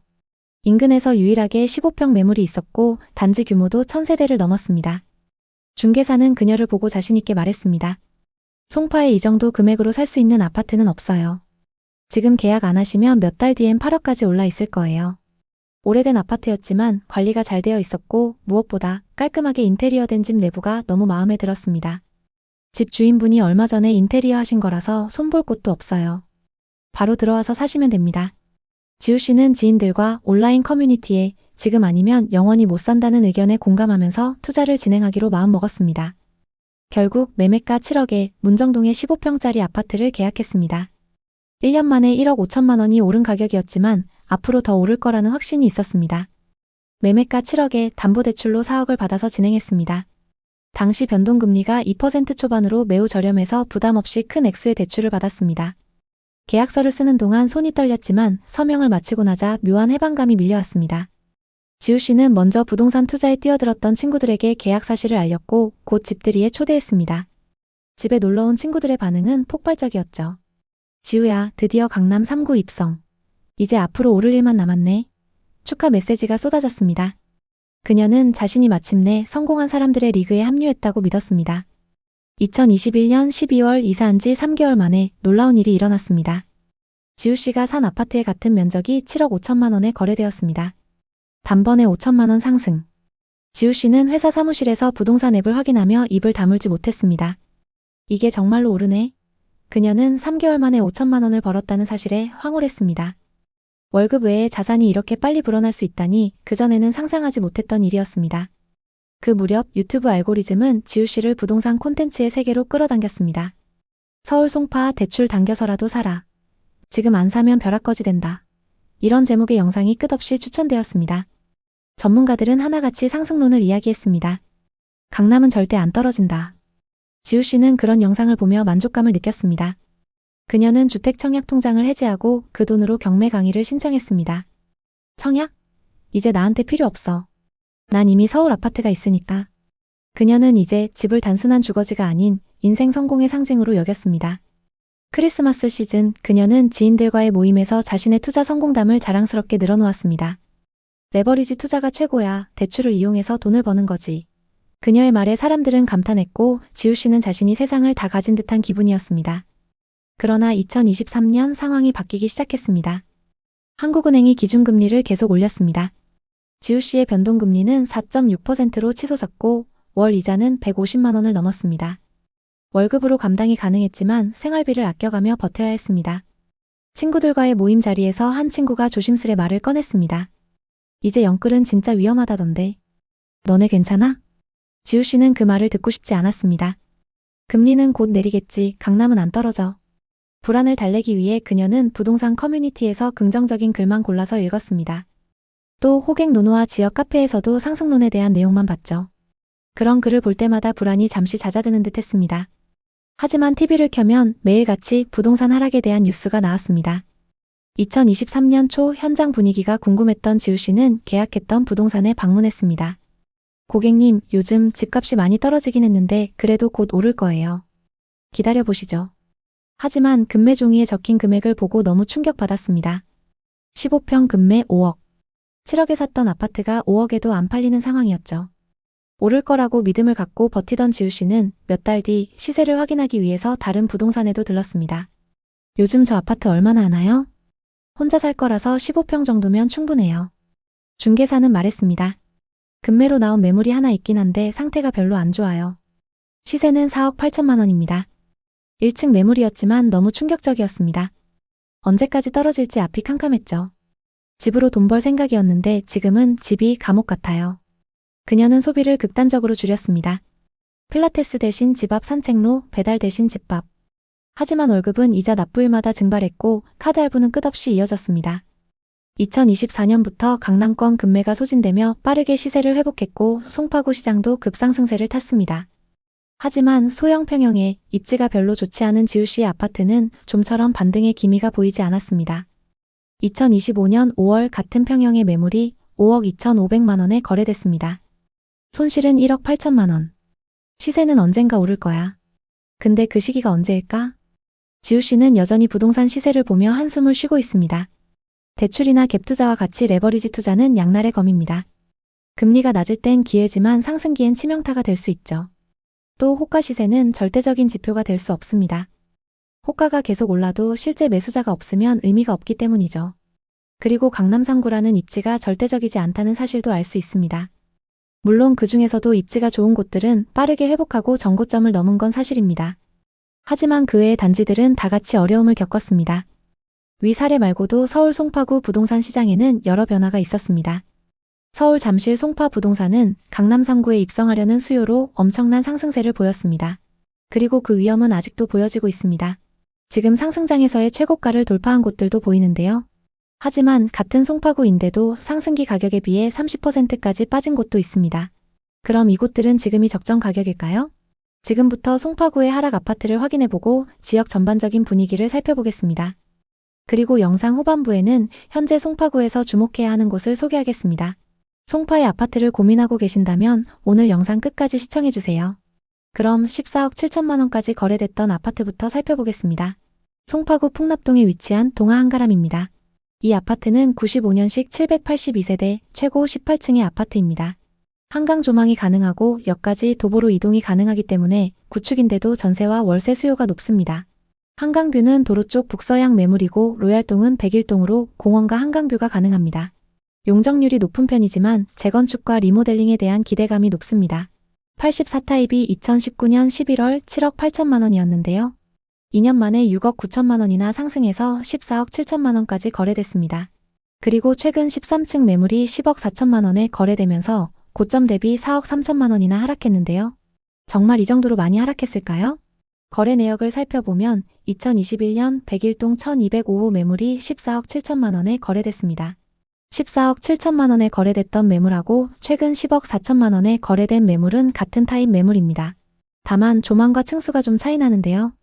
인근에서 유일하게 15평 매물이 있었고 단지 규모도 1000세대를 넘었습니다. 중개사는 그녀를 보고 자신있게 말했습니다. 송파에 이 정도 금액으로 살 수 있는 아파트는 없어요. 지금 계약 안 하시면 몇 달 뒤엔 8억까지 올라 있을 거예요. 오래된 아파트였지만 관리가 잘 되어 있었고 무엇보다 깔끔하게 인테리어된 집 내부가 너무 마음에 들었습니다. 집 주인분이 얼마 전에 인테리어 하신 거라서 손볼 곳도 없어요. 바로 들어와서 사시면 됩니다. 지우 씨는 지인들과 온라인 커뮤니티에 지금 아니면 영원히 못 산다는 의견에 공감하면서 투자를 진행하기로 마음먹었습니다. 결국 매매가 7억에 문정동의 15평짜리 아파트를 계약했습니다. 1년 만에 1억 5천만 원이 오른 가격이었지만 앞으로 더 오를 거라는 확신이 있었습니다. 매매가 7억에 담보대출로 4억을 받아서 진행했습니다. 당시 변동금리가 2% 초반으로 매우 저렴해서 부담 없이 큰 액수의 대출을 받았습니다. 계약서를 쓰는 동안 손이 떨렸지만 서명을 마치고 나자 묘한 해방감이 밀려왔습니다. 지우 씨는 먼저 부동산 투자에 뛰어들었던 친구들에게 계약 사실을 알렸고 곧 집들이에 초대했습니다. 집에 놀러온 친구들의 반응은 폭발적이었죠. 지우야, 드디어 강남 3구 입성. 이제 앞으로 오를 일만 남았네. 축하 메시지가 쏟아졌습니다. 그녀는 자신이 마침내 성공한 사람들의 리그에 합류했다고 믿었습니다. 2021년 12월 이사한 지 3개월 만에 놀라운 일이 일어났습니다. 지우 씨가 산 아파트의 같은 면적이 7억 5천만 원에 거래되었습니다. 단번에 5천만 원 상승. 지우 씨는 회사 사무실에서 부동산 앱을 확인하며 입을 다물지 못했습니다. 이게 정말로 오르네. 그녀는 3개월 만에 5천만 원을 벌었다는 사실에 황홀했습니다. 월급 외에 자산이 이렇게 빨리 불어날 수 있다니 그전에는 상상하지 못했던 일이었습니다. 그 무렵 유튜브 알고리즘은 지우 씨를 부동산 콘텐츠의 세계로 끌어당겼습니다. 서울 송파 대출 당겨서라도 사라. 지금 안 사면 벼락거지 된다. 이런 제목의 영상이 끝없이 추천되었습니다. 전문가들은 하나같이 상승론을 이야기했습니다. 강남은 절대 안 떨어진다. 지우 씨는 그런 영상을 보며 만족감을 느꼈습니다. 그녀는 주택 청약 통장을 해지하고 그 돈으로 경매 강의를 신청했습니다. 청약? 이제 나한테 필요 없어. 난 이미 서울 아파트가 있으니까. 그녀는 이제 집을 단순한 주거지가 아닌 인생 성공의 상징으로 여겼습니다. 크리스마스 시즌 그녀는 지인들과의 모임에서 자신의 투자 성공담을 자랑스럽게 늘어놓았습니다. 레버리지 투자가 최고야. 대출을 이용해서 돈을 버는 거지. 그녀의 말에 사람들은 감탄했고 지우 씨는 자신이 세상을 다 가진 듯한 기분이었습니다. 그러나 2023년 상황이 바뀌기 시작했습니다. 한국은행이 기준금리를 계속 올렸습니다. 지우 씨의 변동금리는 4.6%로 치솟았고 월 이자는 150만 원을 넘었습니다. 월급으로 감당이 가능했지만 생활비를 아껴가며 버텨야 했습니다. 친구들과의 모임 자리에서 한 친구가 조심스레 말을 꺼냈습니다. 이제 영끌은 진짜 위험하다던데. 너네 괜찮아? 지우 씨는 그 말을 듣고 싶지 않았습니다. 금리는 곧 내리겠지. 강남은 안 떨어져. 불안을 달래기 위해 그녀는 부동산 커뮤니티에서 긍정적인 글만 골라서 읽었습니다. 또 호갱 노노와 지역 카페에서도 상승론에 대한 내용만 봤죠. 그런 글을 볼 때마다 불안이 잠시 잦아드는 듯 했습니다. 하지만 TV를 켜면 매일같이 부동산 하락에 대한 뉴스가 나왔습니다. 2023년 초 현장 분위기가 궁금했던 지우 씨는 계약했던 부동산에 방문했습니다. 고객님, 요즘 집값이 많이 떨어지긴 했는데 그래도 곧 오를 거예요. 기다려보시죠. 하지만 금매 종이에 적힌 금액을 보고 너무 충격받았습니다. 15평 금매 5억. 7억에 샀던 아파트가 5억에도 안 팔리는 상황이었죠. 오를 거라고 믿음을 갖고 버티던 지우 씨는 몇 달 뒤 시세를 확인하기 위해서 다른 부동산에도 들렀습니다. 요즘 저 아파트 얼마나 하나요? 혼자 살 거라서 15평 정도면 충분해요. 중개사는 말했습니다. 금매로 나온 매물이 하나 있긴 한데 상태가 별로 안 좋아요. 시세는 4억 8천만 원입니다. 1층 매물이었지만 너무 충격적이었습니다. 언제까지 떨어질지 앞이 캄캄했죠. 집으로 돈 벌 생각이었는데 지금은 집이 감옥 같아요. 그녀는 소비를 극단적으로 줄였습니다. 필라테스 대신 집 앞 산책로, 배달 대신 집밥. 하지만 월급은 이자 납부일마다 증발했고 카드 할부는 끝없이 이어졌습니다. 2024년부터 강남권 금매가 소진되며 빠르게 시세를 회복했고 송파구 시장도 급상승세를 탔습니다. 하지만 소형 평형의 입지가 별로 좋지 않은 지우 씨의 아파트는 좀처럼 반등의 기미가 보이지 않았습니다. 2025년 5월 같은 평형의 매물이 5억 2,500만 원에 거래됐습니다. 손실은 1억 8천만 원. 시세는 언젠가 오를 거야. 근데 그 시기가 언제일까? 지우 씨는 여전히 부동산 시세를 보며 한숨을 쉬고 있습니다. 대출이나 갭 투자와 같이 레버리지 투자는 양날의 검입니다. 금리가 낮을 땐 기회지만 상승기엔 치명타가 될 수 있죠. 또 호가 시세는 절대적인 지표가 될 수 없습니다. 호가가 계속 올라도 실제 매수자가 없으면 의미가 없기 때문이죠. 그리고 강남 3구라는 입지가 절대적이지 않다는 사실도 알 수 있습니다. 물론 그 중에서도 입지가 좋은 곳들은 빠르게 회복하고 정고점을 넘은 건 사실입니다. 하지만 그 외의 단지들은 다 같이 어려움을 겪었습니다. 위 사례 말고도 서울 송파구 부동산 시장에는 여러 변화가 있었습니다. 서울 잠실 송파 부동산은 강남 3구에 입성하려는 수요로 엄청난 상승세를 보였습니다. 그리고 그 위험은 아직도 보여지고 있습니다. 지금 상승장에서의 최고가를 돌파한 곳들도 보이는데요. 하지만 같은 송파구인데도 상승기 가격에 비해 30%까지 빠진 곳도 있습니다. 그럼 이곳들은 지금이 적정 가격일까요? 지금부터 송파구의 하락 아파트를 확인해보고 지역 전반적인 분위기를 살펴보겠습니다. 그리고 영상 후반부에는 현재 송파구에서 주목해야 하는 곳을 소개하겠습니다. 송파의 아파트를 고민하고 계신다면 오늘 영상 끝까지 시청해주세요. 그럼 14억 7천만 원까지 거래됐던 아파트부터 살펴보겠습니다. 송파구 풍납동에 위치한 동아 한가람입니다. 이 아파트는 95년식 782세대 최고 18층의 아파트입니다. 한강 조망이 가능하고 역까지 도보로 이동이 가능하기 때문에 구축인데도 전세와 월세 수요가 높습니다. 한강뷰는 도로 쪽 북서양 매물이고 로얄동은 101동으로 공원과 한강뷰가 가능합니다. 용적률이 높은 편이지만 재건축과 리모델링에 대한 기대감이 높습니다. 84타입이 2019년 11월 7억 8천만 원이었는데요. 2년 만에 6억 9천만 원이나 상승해서 14억 7천만 원까지 거래됐습니다. 그리고 최근 13층 매물이 10억 4천만 원에 거래되면서 고점 대비 4억 3천만 원이나 하락했는데요. 정말 이 정도로 많이 하락했을까요? 거래 내역을 살펴보면 2021년 101동 1205호 매물이 14억 7천만 원에 거래됐습니다. 14억 7천만 원에 거래됐던 매물하고 최근 10억 4천만 원에 거래된 매물은 같은 타입 매물입니다. 다만 조망과 층수가 좀 차이 나는데요.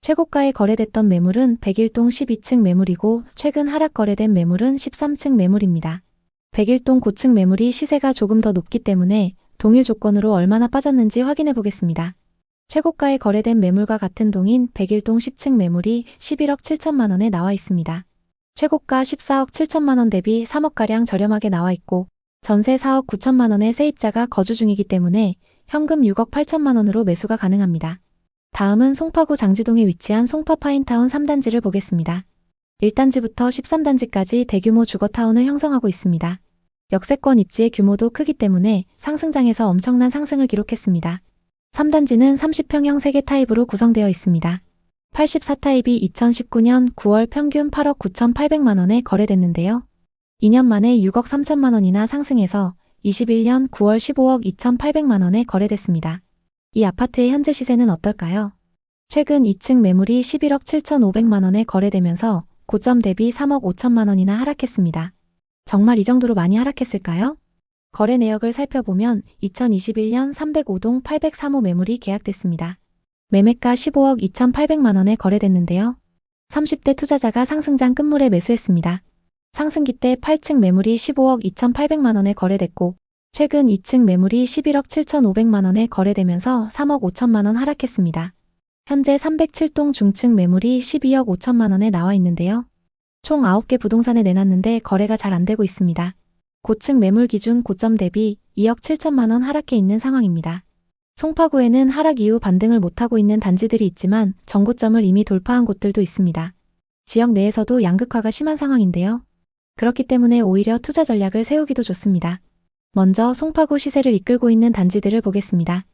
최고가에 거래됐던 매물은 101동 12층 매물이고 최근 하락 거래된 매물은 13층 매물입니다. 101동 고층 매물이 시세가 조금 더 높기 때문에 동일 조건으로 얼마나 빠졌는지 확인해 보겠습니다. 최고가에 거래된 매물과 같은 동인 101동 10층 매물이 11억 7천만 원에 나와 있습니다. 최고가 14억 7천만 원 대비 3억가량 저렴하게 나와 있고 전세 4억 9천만 원의 세입자가 거주 중이기 때문에 현금 6억 8천만 원으로 매수가 가능합니다. 다음은 송파구 장지동에 위치한 송파 파인타운 3단지를 보겠습니다. 1단지부터 13단지까지 대규모 주거타운을 형성하고 있습니다. 역세권 입지의 규모도 크기 때문에 상승장에서 엄청난 상승을 기록했습니다. 3단지는 30평형 3개 타입으로 구성되어 있습니다. 84타입이 2019년 9월 평균 8억 9,800만 원에 거래됐는데요. 2년 만에 6억 3천만 원이나 상승해서 21년 9월 15억 2,800만 원에 거래됐습니다. 이 아파트의 현재 시세는 어떨까요? 최근 2층 매물이 11억 7,500만 원에 거래되면서 고점 대비 3억 5천만 원이나 하락했습니다. 정말 이 정도로 많이 하락했을까요? 거래 내역을 살펴보면 2021년 305동 803호 매물이 계약됐습니다. 매매가 15억 2,800만 원에 거래됐는데요. 30대 투자자가 상승장 끝물에 매수했습니다. 상승기 때 8층 매물이 15억 2,800만 원에 거래됐고 최근 2층 매물이 11억 7,500만 원에 거래되면서 3억 5천만 원 하락했습니다. 현재 307동 중층 매물이 12억 5천만 원에 나와 있는데요. 총 9개 부동산에 내놨는데 거래가 잘 안 되고 있습니다. 고층 매물 기준 고점 대비 2억 7천만 원 하락해 있는 상황입니다. 송파구에는 하락 이후 반등을 못하고 있는 단지들이 있지만 정고점을 이미 돌파한 곳들도 있습니다. 지역 내에서도 양극화가 심한 상황인데요. 그렇기 때문에 오히려 투자 전략을 세우기도 좋습니다. 먼저 송파구 시세를 이끌고 있는 단지들을 보겠습니다.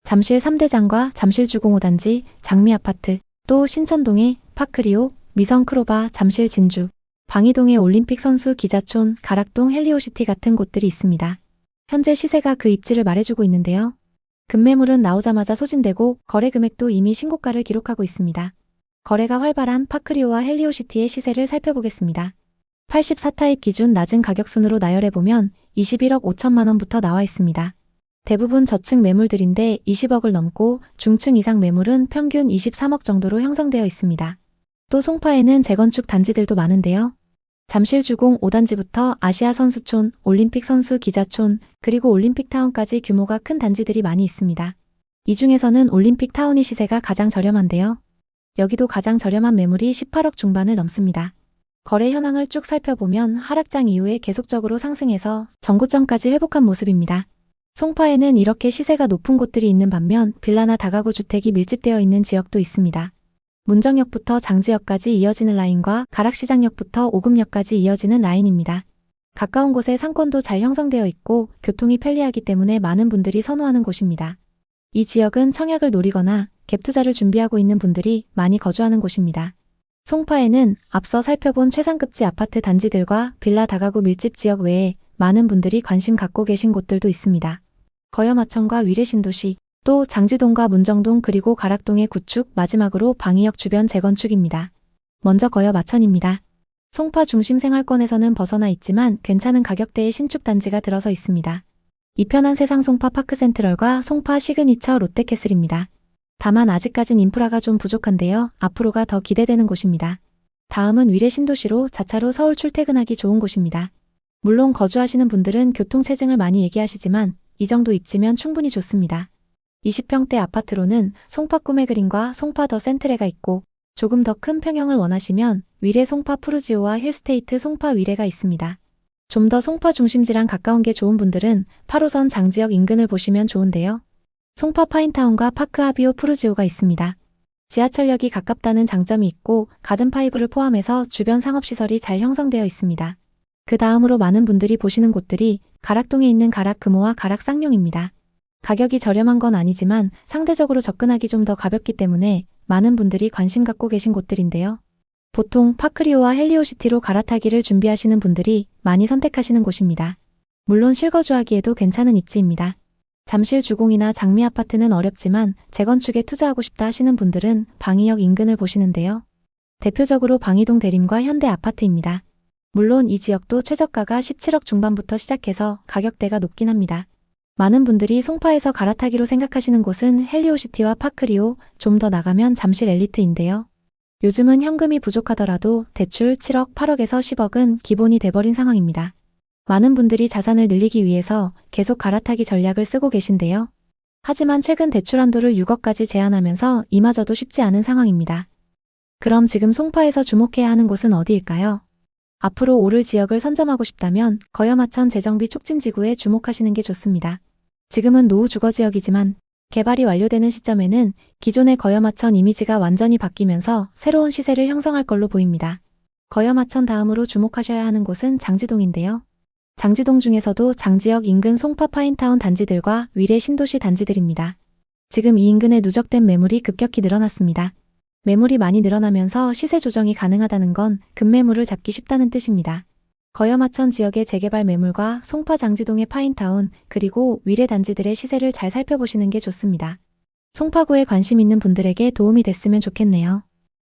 잠실 3대장과 잠실 주공 5단지, 장미아파트, 또 신천동의 파크리오, 미성크로바, 잠실 진주, 방이동의 올림픽 선수 기자촌, 가락동 헬리오시티 같은 곳들이 있습니다. 현재 시세가 그 입지를 말해주고 있는데요. 급매물은 나오자마자 소진되고 거래 금액도 이미 신고가를 기록하고 있습니다. 거래가 활발한 파크리오와 헬리오시티의 시세를 살펴보겠습니다. 84타입 기준 낮은 가격순으로 나열해보면 21억 5천만 원부터 나와 있습니다. 대부분 저층 매물들인데 20억을 넘고 중층 이상 매물은 평균 23억 정도로 형성되어 있습니다. 또 송파에는 재건축 단지들도 많은데요. 잠실 주공 5단지부터 아시아 선수촌, 올림픽 선수 기자촌, 그리고 올림픽타운까지 규모가 큰 단지들이 많이 있습니다. 이 중에서는 올림픽타운이 시세가 가장 저렴한데요. 여기도 가장 저렴한 매물이 18억 중반을 넘습니다. 거래 현황을 쭉 살펴보면 하락장 이후에 계속적으로 상승해서 전고점까지 회복한 모습입니다. 송파에는 이렇게 시세가 높은 곳들이 있는 반면 빌라나 다가구 주택이 밀집되어 있는 지역도 있습니다. 문정역부터 장지역까지 이어지는 라인과 가락시장역부터 오금역까지 이어지는 라인입니다. 가까운 곳에 상권도 잘 형성되어 있고 교통이 편리하기 때문에 많은 분들이 선호하는 곳입니다. 이 지역은 청약을 노리거나 갭 투자를 준비하고 있는 분들이 많이 거주하는 곳입니다. 송파에는 앞서 살펴본 최상급지 아파트 단지들과 빌라 다가구 밀집 지역 외에 많은 분들이 관심 갖고 계신 곳들도 있습니다. 거여마천과 위례신도시, 또 장지동과 문정동 그리고 가락동의 구축, 마지막으로 방이역 주변 재건축입니다. 먼저 거여마천입니다. 송파 중심 생활권에서는 벗어나 있지만 괜찮은 가격대의 신축 단지가 들어서 있습니다. 이편한 세상 송파 파크센트럴과 송파 시그니처 롯데캐슬입니다. 다만 아직까진 인프라가 좀 부족한데요. 앞으로가 더 기대되는 곳입니다. 다음은 위례신도시로 자차로 서울 출퇴근하기 좋은 곳입니다. 물론 거주하시는 분들은 교통체증을 많이 얘기하시지만 이 정도 입지면 충분히 좋습니다. 20평대 아파트로는 송파 꿈의 그린과 송파 더 센트레가 있고 조금 더 큰 평형을 원하시면 위례 송파 푸르지오와 힐스테이트 송파 위례가 있습니다. 좀 더 송파 중심지랑 가까운 게 좋은 분들은 8호선 장지역 인근을 보시면 좋은데요. 송파 파인타운과 파크 하비오 푸르지오가 있습니다. 지하철역이 가깝다는 장점이 있고 가든파이브를 포함해서 주변 상업시설이 잘 형성되어 있습니다. 그 다음으로 많은 분들이 보시는 곳들이 가락동에 있는 가락 금호와 가락 쌍용입니다. 가격이 저렴한 건 아니지만 상대적으로 접근하기 좀 더 가볍기 때문에 많은 분들이 관심 갖고 계신 곳들인데요. 보통 파크리오와 헬리오시티로 갈아타기를 준비하시는 분들이 많이 선택하시는 곳입니다. 물론 실거주하기에도 괜찮은 입지입니다. 잠실 주공이나 장미아파트는 어렵지만 재건축에 투자하고 싶다 하시는 분들은 방이역 인근을 보시는데요. 대표적으로 방이동 대림과 현대아파트입니다. 물론 이 지역도 최저가가 17억 중반부터 시작해서 가격대가 높긴 합니다. 많은 분들이 송파에서 갈아타기로 생각하시는 곳은 헬리오시티와 파크리오, 좀 더 나가면 잠실 엘리트인데요. 요즘은 현금이 부족하더라도 대출 7억, 8억에서 10억은 기본이 돼버린 상황입니다. 많은 분들이 자산을 늘리기 위해서 계속 갈아타기 전략을 쓰고 계신데요. 하지만 최근 대출 한도를 6억까지 제한하면서 이마저도 쉽지 않은 상황입니다. 그럼 지금 송파에서 주목해야 하는 곳은 어디일까요? 앞으로 오를 지역을 선점하고 싶다면 거여마천 재정비 촉진지구에 주목하시는 게 좋습니다. 지금은 노후 주거지역이지만 개발이 완료되는 시점에는 기존의 거여마천 이미지가 완전히 바뀌면서 새로운 시세를 형성할 걸로 보입니다. 거여마천 다음으로 주목하셔야 하는 곳은 장지동인데요. 장지동 중에서도 장지역 인근 송파 파인타운 단지들과 위례 신도시 단지들입니다. 지금 이 인근에 누적된 매물이 급격히 늘어났습니다. 매물이 많이 늘어나면서 시세 조정이 가능하다는 건 급매물을 잡기 쉽다는 뜻입니다. 거여마천 지역의 재개발 매물과 송파 장지동의 파인타운 그리고 위례 단지들의 시세를 잘 살펴보시는 게 좋습니다. 송파구에 관심 있는 분들에게 도움이 됐으면 좋겠네요.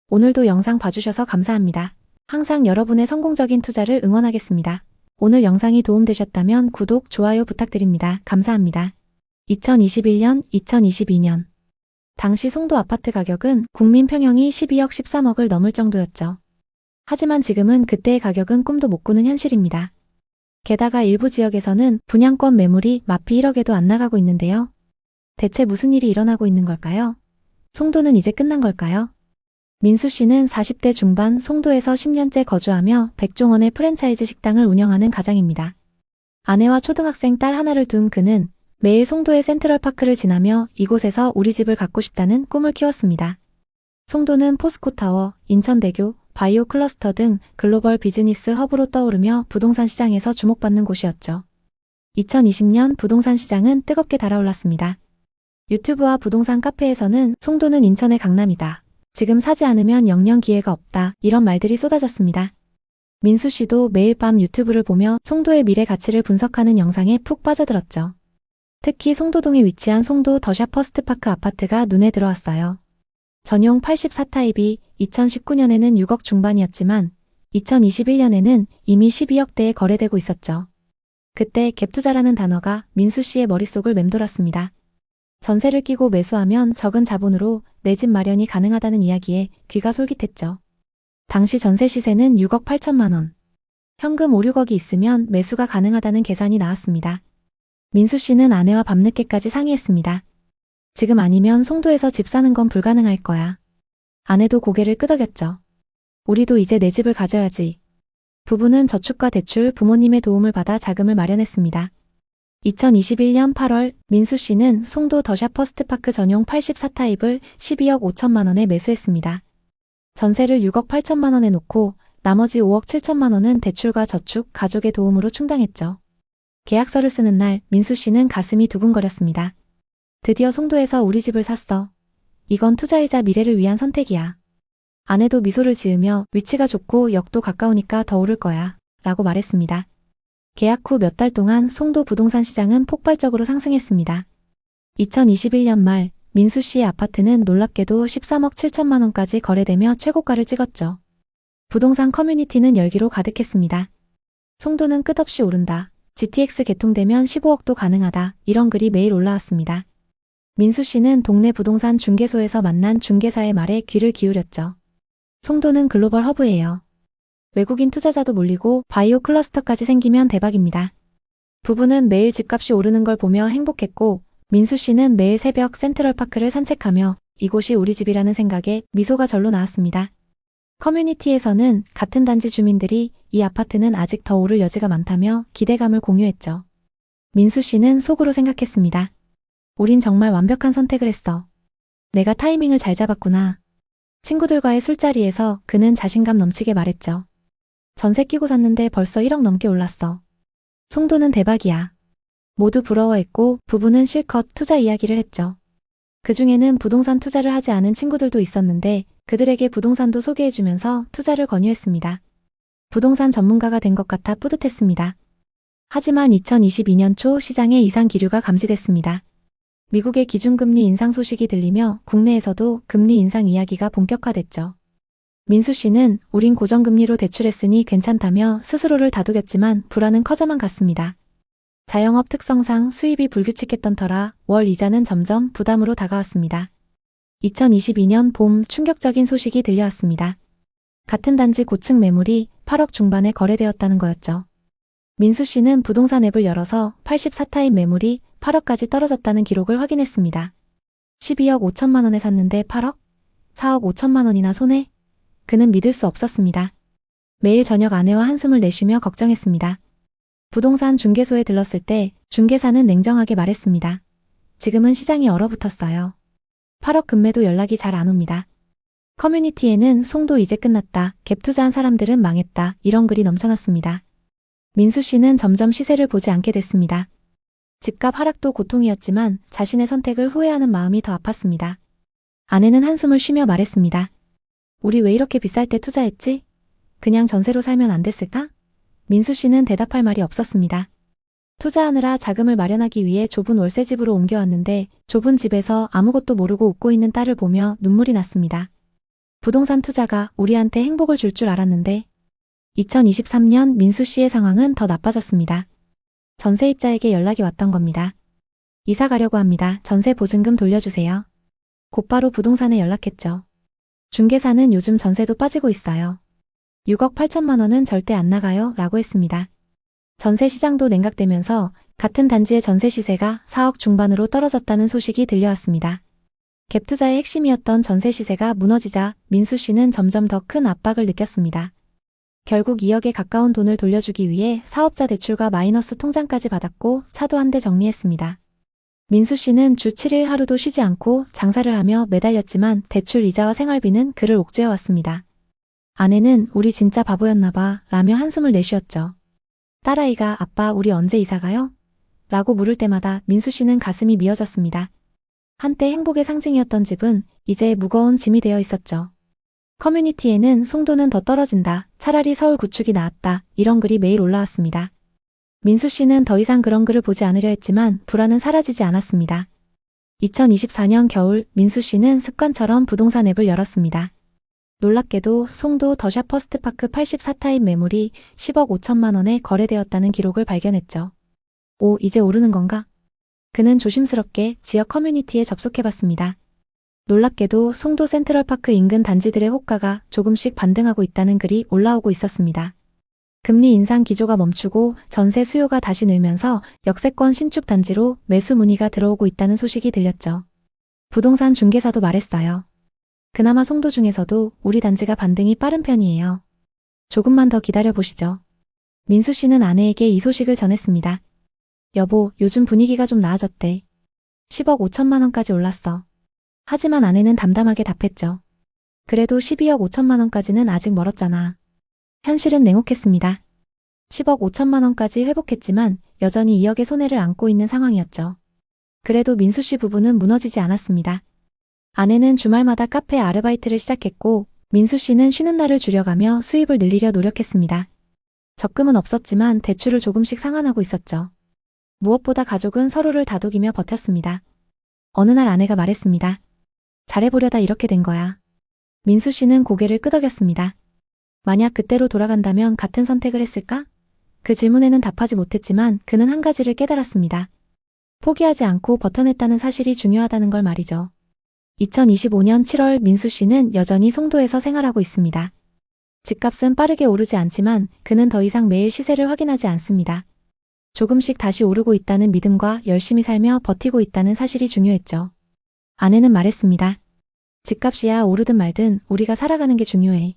오늘도 영상 봐주셔서 감사합니다. 항상 여러분의 성공적인 투자를 응원하겠습니다. 오늘 영상이 도움되셨다면 구독, 좋아요 부탁드립니다. 감사합니다. 2021년, 2022년 당시 송도 아파트 가격은 국민 평형이 12억 13억을 넘을 정도였죠. 하지만 지금은 그때의 가격은 꿈도 못 꾸는 현실입니다. 게다가 일부 지역에서는 분양권 매물이 마피 1억에도 안 나가고 있는데요. 대체 무슨 일이 일어나고 있는 걸까요? 송도는 이제 끝난 걸까요? 민수 씨는 40대 중반 송도에서 10년째 거주하며 백종원의 프랜차이즈 식당을 운영하는 가장입니다. 아내와 초등학생 딸 하나를 둔 그는 매일 송도의 센트럴파크를 지나며 이곳에서 우리 집을 갖고 싶다는 꿈을 키웠습니다. 송도는 포스코타워, 인천대교, 바이오 클러스터 등 글로벌 비즈니스 허브로 떠오르며 부동산 시장에서 주목받는 곳이었죠. 2020년 부동산 시장은 뜨겁게 달아올랐습니다. 유튜브와 부동산 카페에서는 송도는 인천의 강남이다. 지금 사지 않으면 영영 기회가 없다. 이런 말들이 쏟아졌습니다. 민수 씨도 매일 밤 유튜브를 보며 송도의 미래 가치를 분석하는 영상에 푹 빠져들었죠. 특히 송도동에 위치한 송도 더샵 퍼스트파크 아파트가 눈에 들어왔어요. 전용 84타입이 2019년에는 6억 중반이었지만 2021년에는 이미 12억대에 거래되고 있었죠. 그때 갭투자라는 단어가 민수 씨의 머릿속을 맴돌았습니다. 전세를 끼고 매수하면 적은 자본으로 내 집 마련이 가능하다는 이야기에 귀가 솔깃했죠. 당시 전세 시세는 6억 8천만 원. 현금 5, 6억이 있으면 매수가 가능하다는 계산이 나왔습니다. 민수 씨는 아내와 밤늦게까지 상의했습니다. 지금 아니면 송도에서 집 사는 건 불가능할 거야. 아내도 고개를 끄덕였죠. 우리도 이제 내 집을 가져야지. 부부는 저축과 대출, 부모님의 도움을 받아 자금을 마련했습니다. 2021년 8월 민수 씨는 송도 더샵 퍼스트파크 전용 84타입을 12억 5천만 원에 매수했습니다. 전세를 6억 8천만 원에 놓고 나머지 5억 7천만 원은 대출과 저축, 가족의 도움으로 충당했죠. 계약서를 쓰는 날 민수 씨는 가슴이 두근거렸습니다. 드디어 송도에서 우리 집을 샀어. 이건 투자이자 미래를 위한 선택이야. 아내도 미소를 지으며 위치가 좋고 역도 가까우니까 더 오를 거야 라고 말했습니다. 계약 후 몇 달 동안 송도 부동산 시장은 폭발적으로 상승했습니다. 2021년 말 민수 씨의 아파트는 놀랍게도 13억 7천만 원까지 거래되며 최고가를 찍었죠. 부동산 커뮤니티는 열기로 가득했습니다. 송도는 끝없이 오른다. GTX 개통되면 15억도 가능하다. 이런 글이 매일 올라왔습니다. 민수 씨는 동네 부동산 중개소에서 만난 중개사의 말에 귀를 기울였죠. 송도는 글로벌 허브예요. 외국인 투자자도 몰리고 바이오 클러스터까지 생기면 대박입니다. 부부는 매일 집값이 오르는 걸 보며 행복했고 민수 씨는 매일 새벽 센트럴파크를 산책하며 이곳이 우리 집이라는 생각에 미소가 절로 나왔습니다. 커뮤니티에서는 같은 단지 주민들이 이 아파트는 아직 더 오를 여지가 많다며 기대감을 공유했죠. 민수 씨는 속으로 생각했습니다. 우린 정말 완벽한 선택을 했어. 내가 타이밍을 잘 잡았구나. 친구들과의 술자리에서 그는 자신감 넘치게 말했죠. 전세 끼고 샀는데 벌써 1억 넘게 올랐어. 송도는 대박이야. 모두 부러워했고 부부는 실컷 투자 이야기를 했죠. 그중에는 부동산 투자를 하지 않은 친구들도 있었는데 그들에게 부동산도 소개해주면서 투자를 권유했습니다. 부동산 전문가가 된 것 같아 뿌듯했습니다. 하지만 2022년 초 시장에 이상 기류가 감지됐습니다. 미국의 기준금리 인상 소식이 들리며 국내에서도 금리 인상 이야기가 본격화됐죠. 민수 씨는 우린 고정금리로 대출했으니 괜찮다며 스스로를 다독였지만 불안은 커져만 갔습니다. 자영업 특성상 수입이 불규칙했던 터라 월 이자는 점점 부담으로 다가왔습니다. 2022년 봄 충격적인 소식이 들려왔습니다. 같은 단지 고층 매물이 8억 중반에 거래되었다는 거였죠. 민수 씨는 부동산 앱을 열어서 84타입 매물이 8억까지 떨어졌다는 기록을 확인했습니다. 12억 5천만 원에 샀는데 8억? 4억 5천만 원이나 손해? 그는 믿을 수 없었습니다. 매일 저녁 아내와 한숨을 내쉬며 걱정했습니다. 부동산 중개소에 들렀을 때 중개사는 냉정하게 말했습니다. 지금은 시장이 얼어붙었어요. 8억 금매도 연락이 잘 안 옵니다. 커뮤니티에는 송도 이제 끝났다, 갭 투자한 사람들은 망했다 이런 글이 넘쳐났습니다. 민수 씨는 점점 시세를 보지 않게 됐습니다. 집값 하락도 고통이었지만 자신의 선택을 후회하는 마음이 더 아팠습니다. 아내는 한숨을 쉬며 말했습니다. 우리 왜 이렇게 비쌀 때 투자했지? 그냥 전세로 살면 안 됐을까? 민수 씨는 대답할 말이 없었습니다. 투자하느라 자금을 마련하기 위해 좁은 월세집으로 옮겨왔는데 좁은 집에서 아무것도 모르고 웃고 있는 딸을 보며 눈물이 났습니다. 부동산 투자가 우리한테 행복을 줄 줄 알았는데 2023년 민수 씨의 상황은 더 나빠졌습니다. 전세입자에게 연락이 왔던 겁니다. 이사 가려고 합니다. 전세 보증금 돌려주세요. 곧바로 부동산에 연락했죠. 중개사는 요즘 전세도 빠지고 있어요. 6억 8천만 원은 절대 안 나가요 라고 했습니다. 전세 시장도 냉각되면서 같은 단지의 전세 시세가 4억 중반으로 떨어졌다는 소식이 들려왔습니다. 갭 투자의 핵심이었던 전세 시세가 무너지자 민수 씨는 점점 더 큰 압박을 느꼈습니다. 결국 2억에 가까운 돈을 돌려주기 위해 사업자 대출과 마이너스 통장까지 받았고 차도 한 대 정리했습니다. 민수 씨는 주 7일 하루도 쉬지 않고 장사를 하며 매달렸지만 대출 이자와 생활비는 그를 옥죄어왔습니다. 아내는 우리 진짜 바보였나 봐 라며 한숨을 내쉬었죠. 딸아이가 아빠 우리 언제 이사 가요? 라고 물을 때마다 민수 씨는 가슴이 미어졌습니다. 한때 행복의 상징이었던 집은 이제 무거운 짐이 되어 있었죠. 커뮤니티에는 송도는 더 떨어진다. 차라리 서울 구축이 나았다. 이런 글이 매일 올라왔습니다. 민수 씨는 더 이상 그런 글을 보지 않으려 했지만 불안은 사라지지 않았습니다. 2024년 겨울 민수 씨는 습관처럼 부동산 앱을 열었습니다. 놀랍게도 송도 더샵 퍼스트파크 84타입 매물이 10억 5천만 원에 거래되었다는 기록을 발견했죠. 오, 이제 오르는 건가? 그는 조심스럽게 지역 커뮤니티에 접속해봤습니다. 놀랍게도 송도 센트럴파크 인근 단지들의 호가가 조금씩 반등하고 있다는 글이 올라오고 있었습니다. 금리 인상 기조가 멈추고 전세 수요가 다시 늘면서 역세권 신축 단지로 매수 문의가 들어오고 있다는 소식이 들렸죠. 부동산 중개사도 말했어요. 그나마 송도 중에서도 우리 단지가 반등이 빠른 편이에요. 조금만 더 기다려보시죠. 민수 씨는 아내에게 이 소식을 전했습니다. 여보, 요즘 분위기가 좀 나아졌대. 10억 5천만 원까지 올랐어. 하지만 아내는 담담하게 답했죠. 그래도 12억 5천만 원까지는 아직 멀었잖아. 현실은 냉혹했습니다. 10억 5천만 원까지 회복했지만 여전히 2억의 손해를 안고 있는 상황이었죠. 그래도 민수 씨 부부는 무너지지 않았습니다. 아내는 주말마다 카페 아르바이트를 시작했고 민수 씨는 쉬는 날을 줄여가며 수입을 늘리려 노력했습니다. 적금은 없었지만 대출을 조금씩 상환하고 있었죠. 무엇보다 가족은 서로를 다독이며 버텼습니다. 어느 날 아내가 말했습니다. 잘해보려다 이렇게 된 거야. 민수 씨는 고개를 끄덕였습니다. 만약 그때로 돌아간다면 같은 선택을 했을까? 그 질문에는 답하지 못했지만 그는 한 가지를 깨달았습니다. 포기하지 않고 버텨냈다는 사실이 중요하다는 걸 말이죠. 2025년 7월 민수 씨는 여전히 송도에서 생활하고 있습니다. 집값은 빠르게 오르지 않지만 그는 더 이상 매일 시세를 확인하지 않습니다. 조금씩 다시 오르고 있다는 믿음과 열심히 살며 버티고 있다는 사실이 중요했죠. 아내는 말했습니다. 집값이야 오르든 말든 우리가 살아가는 게 중요해.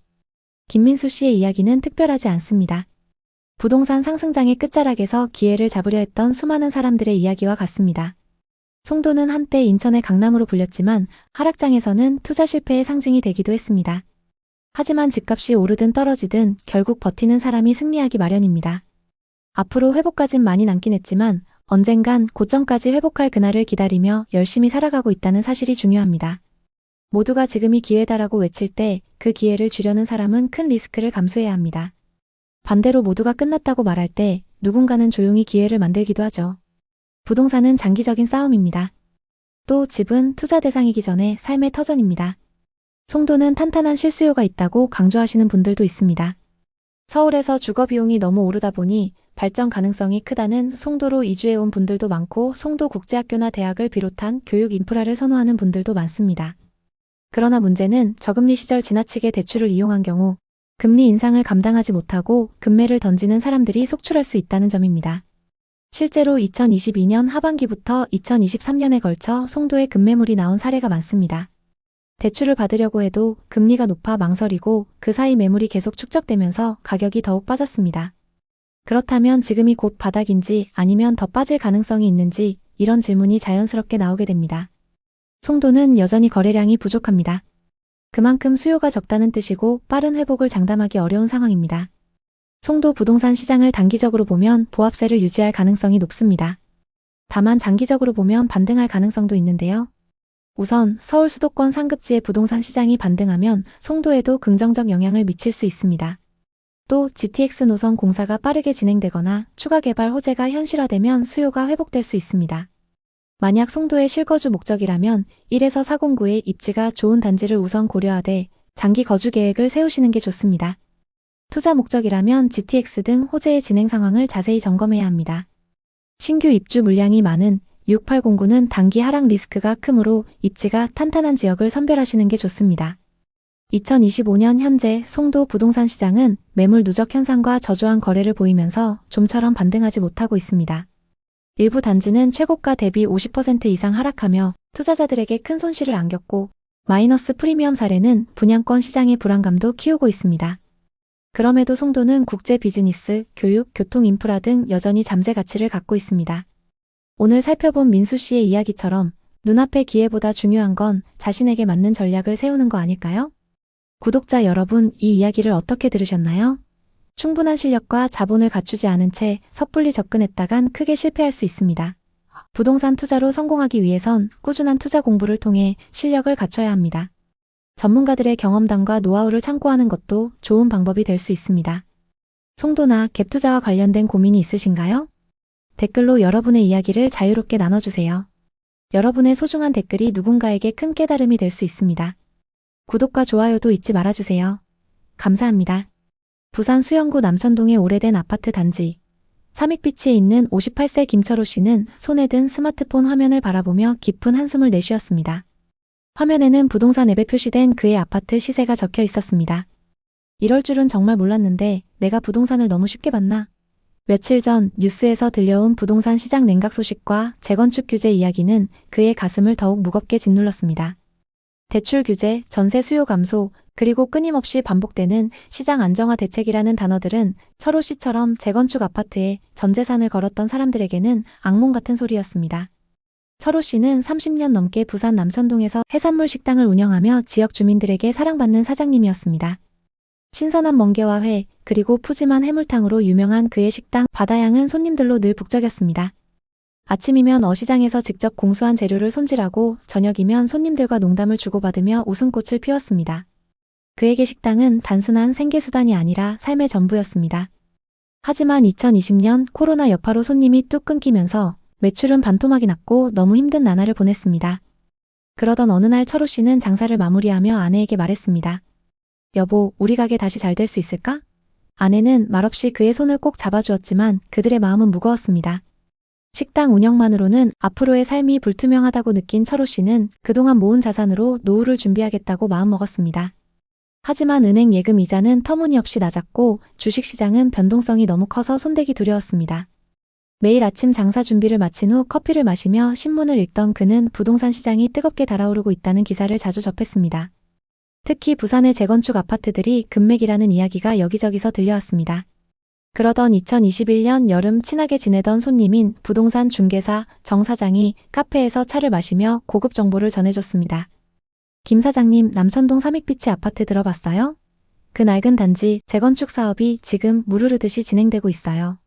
김민수 씨의 이야기는 특별하지 않습니다. 부동산 상승장의 끝자락에서 기회를 잡으려 했던 수많은 사람들의 이야기와 같습니다. 송도는 한때 인천의 강남으로 불렸지만 하락장에서는 투자 실패의 상징이 되기도 했습니다. 하지만 집값이 오르든 떨어지든 결국 버티는 사람이 승리하기 마련입니다. 앞으로 회복까진 많이 남긴 했지만 언젠간 고점까지 회복할 그날을 기다리며 열심히 살아가고 있다는 사실이 중요합니다. 모두가 지금이 기회다라고 외칠 때 그 기회를 주려는 사람은 큰 리스크를 감수해야 합니다. 반대로 모두가 끝났다고 말할 때 누군가는 조용히 기회를 만들기도 하죠. 부동산은 장기적인 싸움입니다. 또 집은 투자 대상이기 전에 삶의 터전입니다. 송도는 탄탄한 실수요가 있다고 강조하시는 분들도 있습니다. 서울에서 주거 비용이 너무 오르다 보니 발전 가능성이 크다는 송도로 이주해 온 분들도 많고 송도국제학교나 대학을 비롯한 교육 인프라를 선호하는 분들도 많습니다. 그러나 문제는 저금리 시절 지나치게 대출을 이용한 경우 금리 인상을 감당하지 못하고 급매를 던지는 사람들이 속출할 수 있다는 점입니다. 실제로 2022년 하반기부터 2023년에 걸쳐 송도에 급매물이 나온 사례가 많습니다. 대출을 받으려고 해도 금리가 높아 망설이고 그 사이 매물이 계속 축적되면서 가격이 더욱 빠졌습니다. 그렇다면 지금이 곧 바닥인지 아니면 더 빠질 가능성이 있는지 이런 질문이 자연스럽게 나오게 됩니다. 송도는 여전히 거래량이 부족합니다. 그만큼 수요가 적다는 뜻이고 빠른 회복을 장담하기 어려운 상황입니다. 송도 부동산 시장을 단기적으로 보면 보합세를 유지할 가능성이 높습니다. 다만 장기적으로 보면 반등할 가능성도 있는데요. 우선 서울 수도권 상급지의 부동산 시장이 반등하면 송도에도 긍정적 영향을 미칠 수 있습니다. 또 GTX 노선 공사가 빠르게 진행되거나 추가 개발 호재가 현실화되면 수요가 회복될 수 있습니다. 만약 송도의 실거주 목적이라면 1에서 409의 입지가 좋은 단지를 우선 고려하되 장기 거주 계획을 세우시는 게 좋습니다. 투자 목적이라면 GTX 등 호재의 진행 상황을 자세히 점검해야 합니다. 신규 입주 물량이 많은 6809는 단기 하락 리스크가 크므로 입지가 탄탄한 지역을 선별하시는 게 좋습니다. 2025년 현재 송도 부동산 시장은 매물 누적 현상과 저조한 거래를 보이면서 좀처럼 반등하지 못하고 있습니다. 일부 단지는 최고가 대비 50% 이상 하락하며 투자자들에게 큰 손실을 안겼고 마이너스 프리미엄 사례는 분양권 시장의 불안감도 키우고 있습니다. 그럼에도 송도는 국제 비즈니스, 교육, 교통 인프라 등 여전히 잠재 가치를 갖고 있습니다. 오늘 살펴본 민수 씨의 이야기처럼 눈앞의 기회보다 중요한 건 자신에게 맞는 전략을 세우는 거 아닐까요? 구독자 여러분, 이 이야기를 어떻게 들으셨나요? 충분한 실력과 자본을 갖추지 않은 채 섣불리 접근했다간 크게 실패할 수 있습니다. 부동산 투자로 성공하기 위해선 꾸준한 투자 공부를 통해 실력을 갖춰야 합니다. 전문가들의 경험담과 노하우를 참고하는 것도 좋은 방법이 될 수 있습니다. 송도나 갭 투자와 관련된 고민이 있으신가요? 댓글로 여러분의 이야기를 자유롭게 나눠주세요. 여러분의 소중한 댓글이 누군가에게 큰 깨달음이 될 수 있습니다. 구독과 좋아요도 잊지 말아주세요. 감사합니다. 부산 수영구 남천동의 오래된 아파트 단지. 삼익비치에 있는 58세 김철호 씨는 손에 든 스마트폰 화면을 바라보며 깊은 한숨을 내쉬었습니다. 화면에는 부동산 앱에 표시된 그의 아파트 시세가 적혀 있었습니다. 이럴 줄은 정말 몰랐는데 내가 부동산을 너무 쉽게 봤나? 며칠 전 뉴스에서 들려온 부동산 시장 냉각 소식과 재건축 규제 이야기는 그의 가슴을 더욱 무겁게 짓눌렀습니다. 대출 규제, 전세 수요 감소, 그리고 끊임없이 반복되는 시장 안정화 대책이라는 단어들은 철호 씨처럼 재건축 아파트에 전 재산을 걸었던 사람들에게는 악몽 같은 소리였습니다. 철호 씨는 30년 넘게 부산 남천동에서 해산물 식당을 운영하며 지역 주민들에게 사랑받는 사장님이었습니다. 신선한 멍게와 회, 그리고 푸짐한 해물탕으로 유명한 그의 식당 바다향은 손님들로 늘 북적였습니다. 아침이면 어시장에서 직접 공수한 재료를 손질하고 저녁이면 손님들과 농담을 주고받으며 웃음꽃을 피웠습니다. 그에게 식당은 단순한 생계수단이 아니라 삶의 전부였습니다. 하지만 2020년 코로나 여파로 손님이 뚝 끊기면서 매출은 반토막이 났고 너무 힘든 나날을 보냈습니다. 그러던 어느 날 철호 씨는 장사를 마무리하며 아내에게 말했습니다. 여보, 우리 가게 다시 잘 될 수 있을까? 아내는 말없이 그의 손을 꼭 잡아주었지만 그들의 마음은 무거웠습니다. 식당 운영만으로는 앞으로의 삶이 불투명하다고 느낀 철호 씨는 그동안 모은 자산으로 노후를 준비하겠다고 마음먹었습니다. 하지만 은행 예금 이자는 터무니없이 낮았고 주식시장은 변동성이 너무 커서 손대기 두려웠습니다. 매일 아침 장사 준비를 마친 후 커피를 마시며 신문을 읽던 그는 부동산 시장이 뜨겁게 달아오르고 있다는 기사를 자주 접했습니다. 특히 부산의 재건축 아파트들이 급맥이라는 이야기가 여기저기서 들려왔습니다. 그러던 2021년 여름 친하게 지내던 손님인 부동산 중개사 정 사장이 카페에서 차를 마시며 고급 정보를 전해줬습니다. 김 사장님, 남천동 삼익비치 아파트 들어봤어요? 그 낡은 단지 재건축 사업이 지금 물 흐르듯이 진행되고 있어요.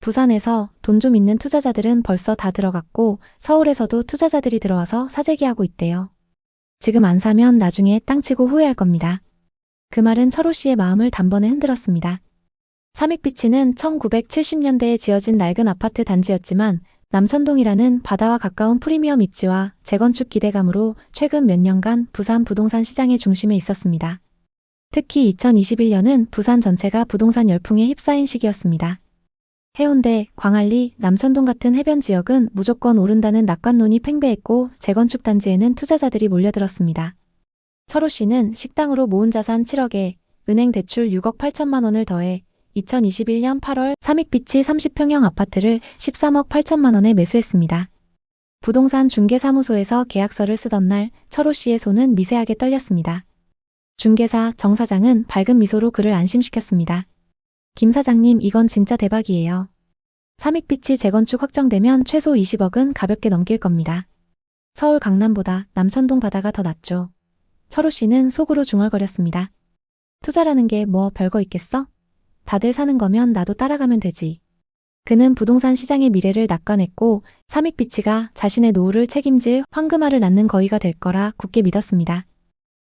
부산에서 돈 좀 있는 투자자들은 벌써 다 들어갔고 서울에서도 투자자들이 들어와서 사재기하고 있대요. 지금 안 사면 나중에 땅 치고 후회할 겁니다. 그 말은 철호 씨의 마음을 단번에 흔들었습니다. 삼익비치는 1970년대에 지어진 낡은 아파트 단지였지만 남천동이라는 바다와 가까운 프리미엄 입지와 재건축 기대감으로 최근 몇 년간 부산 부동산 시장의 중심에 있었습니다. 특히 2021년은 부산 전체가 부동산 열풍에 휩싸인 시기였습니다. 해운대, 광안리, 남천동 같은 해변 지역은 무조건 오른다는 낙관론이 팽배했고 재건축 단지에는 투자자들이 몰려들었습니다. 철호 씨는 식당으로 모은 자산 7억에 은행 대출 6억 8천만 원을 더해 2021년 8월 삼익비치 30평형 아파트를 13억 8천만 원에 매수했습니다. 부동산 중개사무소에서 계약서를 쓰던 날 철호 씨의 손은 미세하게 떨렸습니다. 중개사 정 사장은 밝은 미소로 그를 안심시켰습니다. 김 사장님, 이건 진짜 대박이에요. 삼익비치 재건축 확정되면 최소 20억은 가볍게 넘길 겁니다. 서울 강남보다 남천동 바다가 더 낫죠. 철호 씨는 속으로 중얼거렸습니다. 투자라는 게 뭐 별거 있겠어? 다들 사는 거면 나도 따라가면 되지. 그는 부동산 시장의 미래를 낙관했고 삼익비치가 자신의 노후를 책임질 황금알을 낳는 거위가 될 거라 굳게 믿었습니다.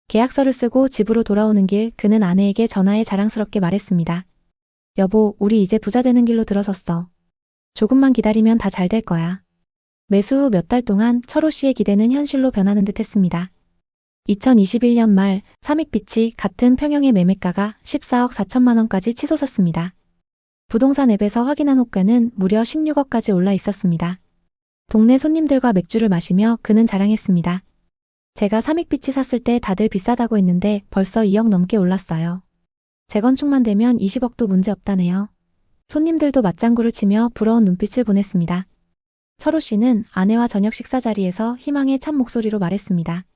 계약서를 쓰고 집으로 돌아오는 길 그는 아내에게 전화해 자랑스럽게 말했습니다. 여보, 우리 이제 부자 되는 길로 들어섰어. 조금만 기다리면 다 잘 될 거야. 매수 후 몇 달 동안 철호 씨의 기대는 현실로 변하는 듯 했습니다. 2021년 말 삼익빛이 같은 평형의 매매가가 14억 4천만 원까지 치솟았습니다. 부동산 앱에서 확인한 호가는 무려 16억까지 올라 있었습니다. 동네 손님들과 맥주를 마시며 그는 자랑했습니다. 제가 삼익빛이 샀을 때 다들 비싸다고 했는데 벌써 2억 넘게 올랐어요. 재건축만 되면 20억도 문제없다네요. 손님들도 맞장구를 치며 부러운 눈빛을 보냈습니다. 철호 씨는 아내와 저녁 식사 자리에서 희망의 찬 목소리로 말했습니다.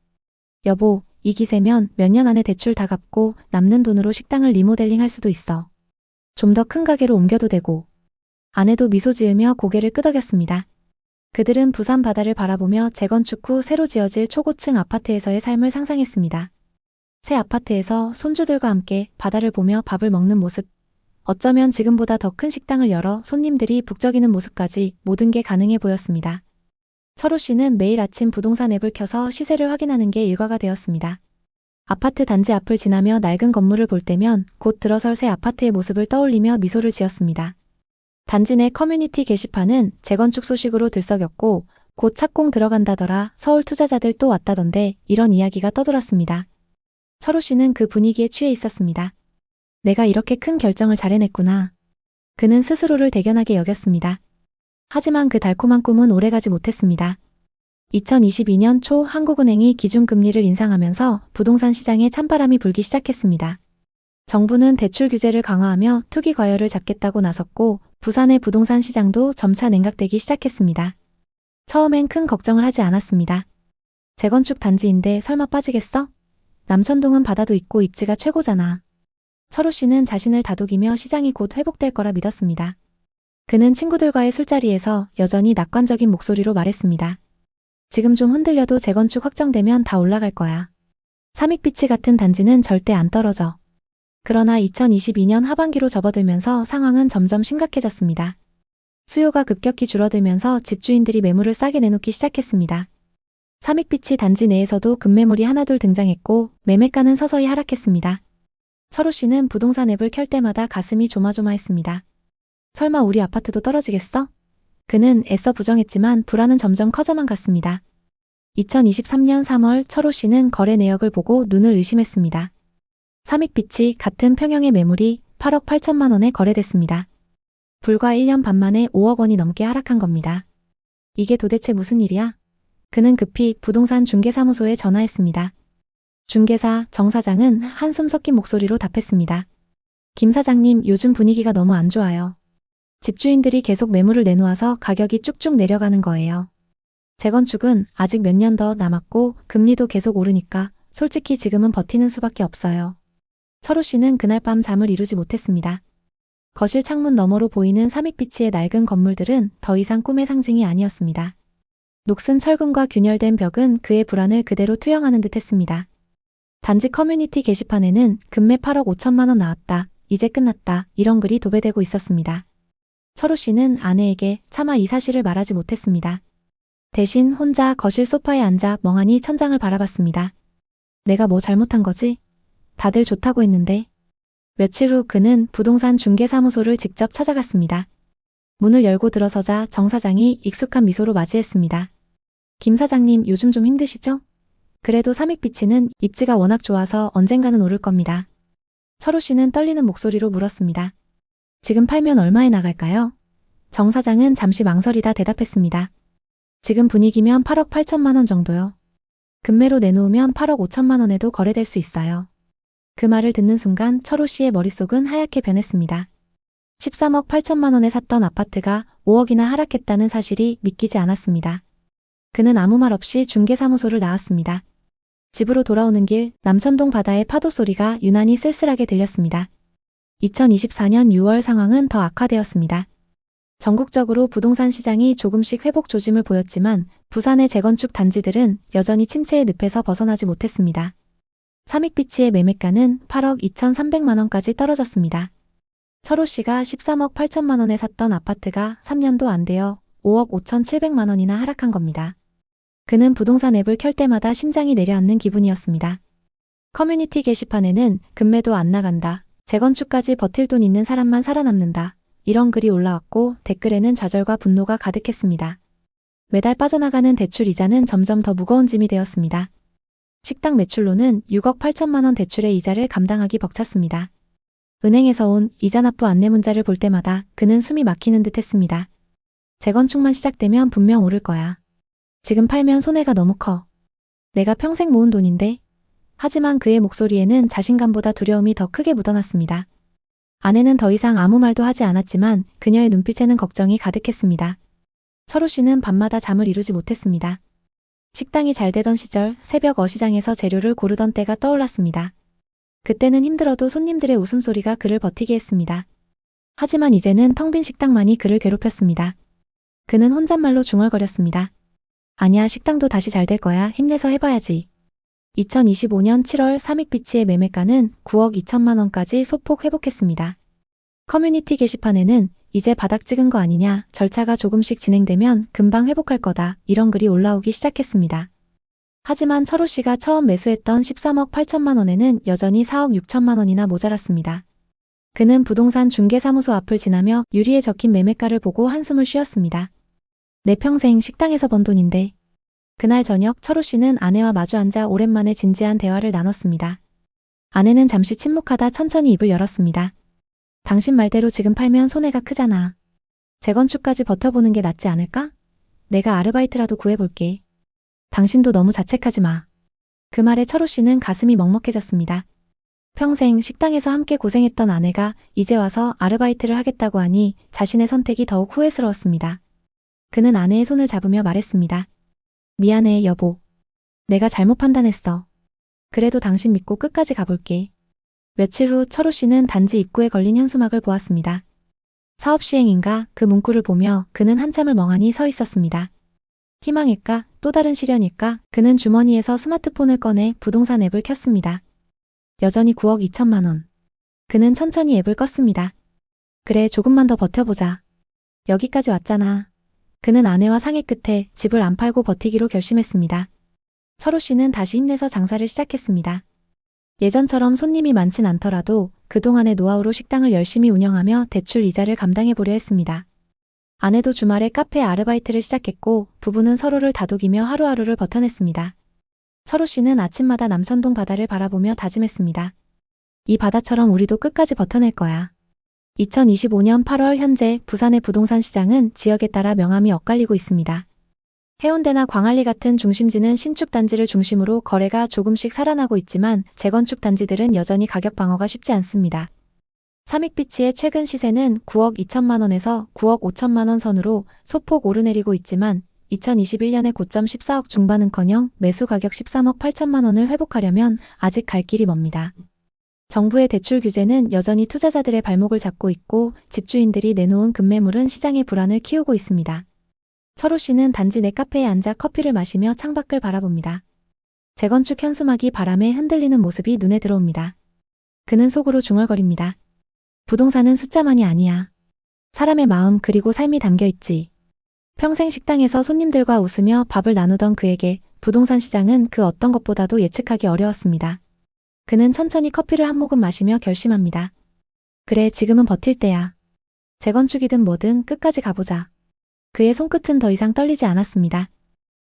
여보, 이 기세면 몇 년 안에 대출 다 갚고 남는 돈으로 식당을 리모델링 할 수도 있어. 좀 더 큰 가게로 옮겨도 되고. 아내도 미소 지으며 고개를 끄덕였습니다. 그들은 부산 바다를 바라보며 재건축 후 새로 지어질 초고층 아파트에서의 삶을 상상했습니다. 새 아파트에서 손주들과 함께 바다를 보며 밥을 먹는 모습. 어쩌면 지금보다 더 큰 식당을 열어 손님들이 북적이는 모습까지 모든 게 가능해 보였습니다. 철호 씨는 매일 아침 부동산 앱을 켜서 시세를 확인하는 게 일과가 되었습니다. 아파트 단지 앞을 지나며 낡은 건물을 볼 때면 곧 들어설 새 아파트의 모습을 떠올리며 미소를 지었습니다. 단지 내 커뮤니티 게시판은 재건축 소식으로 들썩였고 곧 착공 들어간다더라, 서울 투자자들 또 왔다던데 이런 이야기가 떠돌았습니다. 철호 씨는 그 분위기에 취해 있었습니다. 내가 이렇게 큰 결정을 잘 해냈구나. 그는 스스로를 대견하게 여겼습니다. 하지만 그 달콤한 꿈은 오래가지 못했습니다. 2022년 초 한국은행이 기준금리를 인상하면서 부동산 시장에 찬바람이 불기 시작했습니다. 정부는 대출 규제를 강화하며 투기 과열을 잡겠다고 나섰고 부산의 부동산 시장도 점차 냉각되기 시작했습니다. 처음엔 큰 걱정을 하지 않았습니다. 재건축 단지인데 설마 빠지겠어? 남천동은 바다도 있고 입지가 최고잖아. 철호 씨는 자신을 다독이며 시장이 곧 회복될 거라 믿었습니다. 그는 친구들과의 술자리에서 여전히 낙관적인 목소리로 말했습니다. 지금 좀 흔들려도 재건축 확정되면 다 올라갈 거야. 삼익빛이 같은 단지는 절대 안 떨어져. 그러나 2022년 하반기로 접어들면서 상황은 점점 심각해졌습니다. 수요가 급격히 줄어들면서 집주인들이 매물을 싸게 내놓기 시작했습니다. 삼익빛이 단지 내에서도 급매물이 하나둘 등장했고 매매가는 서서히 하락했습니다. 철호 씨는 부동산 앱을 켤 때마다 가슴이 조마조마했습니다. 설마 우리 아파트도 떨어지겠어? 그는 애써 부정했지만 불안은 점점 커져만 갔습니다. 2023년 3월 철호 씨는 거래 내역을 보고 눈을 의심했습니다. 삼익빛이 같은 평형의 매물이 8억 8천만 원에 거래됐습니다. 불과 1년 반 만에 5억 원이 넘게 하락한 겁니다. 이게 도대체 무슨 일이야? 그는 급히 부동산 중개사무소에 전화했습니다. 중개사 정 사장은 한숨 섞인 목소리로 답했습니다. 김 사장님, 요즘 분위기가 너무 안 좋아요. 집주인들이 계속 매물을 내놓아서 가격이 쭉쭉 내려가는 거예요. 재건축은 아직 몇 년 더 남았고 금리도 계속 오르니까 솔직히 지금은 버티는 수밖에 없어요. 철호 씨는 그날 밤 잠을 이루지 못했습니다. 거실 창문 너머로 보이는 삼익빛의 낡은 건물들은 더 이상 꿈의 상징이 아니었습니다. 녹슨 철근과 균열된 벽은 그의 불안을 그대로 투영하는 듯 했습니다. 단지 커뮤니티 게시판에는 금매 8억 5천만 원 나왔다, 이제 끝났다, 이런 글이 도배되고 있었습니다. 철호 씨는 아내에게 차마 이 사실을 말하지 못했습니다. 대신 혼자 거실 소파에 앉아 멍하니 천장을 바라봤습니다. 내가 뭐 잘못한 거지? 다들 좋다고 했는데. 며칠 후 그는 부동산 중개사무소를 직접 찾아갔습니다. 문을 열고 들어서자 정 사장이 익숙한 미소로 맞이했습니다. 김 사장님, 요즘 좀 힘드시죠? 그래도 삼익빛이는 입지가 워낙 좋아서 언젠가는 오를 겁니다. 철호 씨는 떨리는 목소리로 물었습니다. 지금 팔면 얼마에 나갈까요? 정 사장은 잠시 망설이다 대답했습니다. 지금 분위기면 8억 8천만 원 정도요. 금매로 내놓으면 8억 5천만 원에도 거래될 수 있어요. 그 말을 듣는 순간 철호 씨의 머릿속은 하얗게 변했습니다. 13억 8천만 원에 샀던 아파트가 5억이나 하락했다는 사실이 믿기지 않았습니다. 그는 아무 말 없이 중개사무소를 나왔습니다. 집으로 돌아오는 길 남천동 바다의 파도 소리가 유난히 쓸쓸하게 들렸습니다. 2024년 6월 상황은 더 악화되었습니다. 전국적으로 부동산 시장이 조금씩 회복 조짐을 보였지만 부산의 재건축 단지들은 여전히 침체의 늪에서 벗어나지 못했습니다. 삼익빛의 매매가는 8억 2,300만 원까지 떨어졌습니다. 철호 씨가 13억 8천만 원에 샀던 아파트가 3년도 안 되어 5억 5,700만 원이나 하락한 겁니다. 그는 부동산 앱을 켤 때마다 심장이 내려앉는 기분이었습니다. 커뮤니티 게시판에는 금매도 안 나간다, 재건축까지 버틸 돈 있는 사람만 살아남는다. 이런 글이 올라왔고 댓글에는 좌절과 분노가 가득했습니다. 매달 빠져나가는 대출 이자는 점점 더 무거운 짐이 되었습니다. 식당 매출로는 6억 8천만 원 대출의 이자를 감당하기 벅찼습니다. 은행에서 온 이자 납부 안내 문자를 볼 때마다 그는 숨이 막히는 듯 했습니다. 재건축만 시작되면 분명 오를 거야. 지금 팔면 손해가 너무 커. 내가 평생 모은 돈인데. 하지만 그의 목소리에는 자신감보다 두려움이 더 크게 묻어났습니다. 아내는 더 이상 아무 말도 하지 않았지만 그녀의 눈빛에는 걱정이 가득했습니다. 철호 씨는 밤마다 잠을 이루지 못했습니다. 식당이 잘 되던 시절 새벽 어시장에서 재료를 고르던 때가 떠올랐습니다. 그때는 힘들어도 손님들의 웃음소리가 그를 버티게 했습니다. 하지만 이제는 텅 빈 식당만이 그를 괴롭혔습니다. 그는 혼잣말로 중얼거렸습니다. 아니야, 식당도 다시 잘 될 거야. 힘내서 해봐야지. 2025년 7월 삼익비치의 매매가는 9억 2천만 원까지 소폭 회복했습니다. 커뮤니티 게시판에는 이제 바닥 찍은 거 아니냐, 절차가 조금씩 진행되면 금방 회복할 거다, 이런 글이 올라오기 시작했습니다. 하지만 철호 씨가 처음 매수했던 13억 8천만 원에는 여전히 4억 6천만 원이나 모자랐습니다. 그는 부동산 중개사무소 앞을 지나며 유리에 적힌 매매가를 보고 한숨을 쉬었습니다. 내 평생 식당에서 번 돈인데. 그날 저녁 철호 씨는 아내와 마주 앉아 오랜만에 진지한 대화를 나눴습니다. 아내는 잠시 침묵하다 천천히 입을 열었습니다. 당신 말대로 지금 팔면 손해가 크잖아. 재건축까지 버텨보는 게 낫지 않을까? 내가 아르바이트라도 구해볼게. 당신도 너무 자책하지 마. 그 말에 철호 씨는 가슴이 먹먹해졌습니다. 평생 식당에서 함께 고생했던 아내가 이제 와서 아르바이트를 하겠다고 하니 자신의 선택이 더욱 후회스러웠습니다. 그는 아내의 손을 잡으며 말했습니다. 미안해, 여보. 내가 잘못 판단했어. 그래도 당신 믿고 끝까지 가볼게. 며칠 후 철호 씨는 단지 입구에 걸린 현수막을 보았습니다. 사업 시행인가 그 문구를 보며 그는 한참을 멍하니 서 있었습니다. 희망일까? 또 다른 시련일까? 그는 주머니에서 스마트폰을 꺼내 부동산 앱을 켰습니다. 여전히 9억 2천만 원. 그는 천천히 앱을 껐습니다. 그래, 조금만 더 버텨보자. 여기까지 왔잖아. 그는 아내와 상의 끝에 집을 안 팔고 버티기로 결심했습니다. 철호 씨는 다시 힘내서 장사를 시작했습니다. 예전처럼 손님이 많진 않더라도 그동안의 노하우로 식당을 열심히 운영하며 대출 이자를 감당해보려 했습니다. 아내도 주말에 카페 아르바이트를 시작했고 부부는 서로를 다독이며 하루하루를 버텨냈습니다. 철호 씨는 아침마다 남천동 바다를 바라보며 다짐했습니다. 이 바다처럼 우리도 끝까지 버텨낼 거야. 2025년 8월 현재 부산의 부동산 시장은 지역에 따라 명암이 엇갈리고 있습니다. 해운대나 광안리 같은 중심지는 신축 단지를 중심으로 거래가 조금씩 살아나고 있지만 재건축 단지들은 여전히 가격 방어가 쉽지 않습니다. 삼익비치의 최근 시세는 9억 2천만 원에서 9억 5천만 원 선으로 소폭 오르내리고 있지만 2021년의 고점 14억 중반은커녕 매수 가격 13억 8천만 원을 회복하려면 아직 갈 길이 멉니다. 정부의 대출 규제는 여전히 투자자들의 발목을 잡고 있고 집주인들이 내놓은 급매물은 시장의 불안을 키우고 있습니다. 철호 씨는 단지 내 카페에 앉아 커피를 마시며 창밖을 바라봅니다. 재건축 현수막이 바람에 흔들리는 모습이 눈에 들어옵니다. 그는 속으로 중얼거립니다. 부동산은 숫자만이 아니야. 사람의 마음 그리고 삶이 담겨있지. 평생 식당에서 손님들과 웃으며 밥을 나누던 그에게 부동산 시장은 그 어떤 것보다도 예측하기 어려웠습니다. 그는 천천히 커피를 한 모금 마시며 결심합니다. 그래, 지금은 버틸 때야. 재건축이든 뭐든 끝까지 가보자. 그의 손끝은 더 이상 떨리지 않았습니다.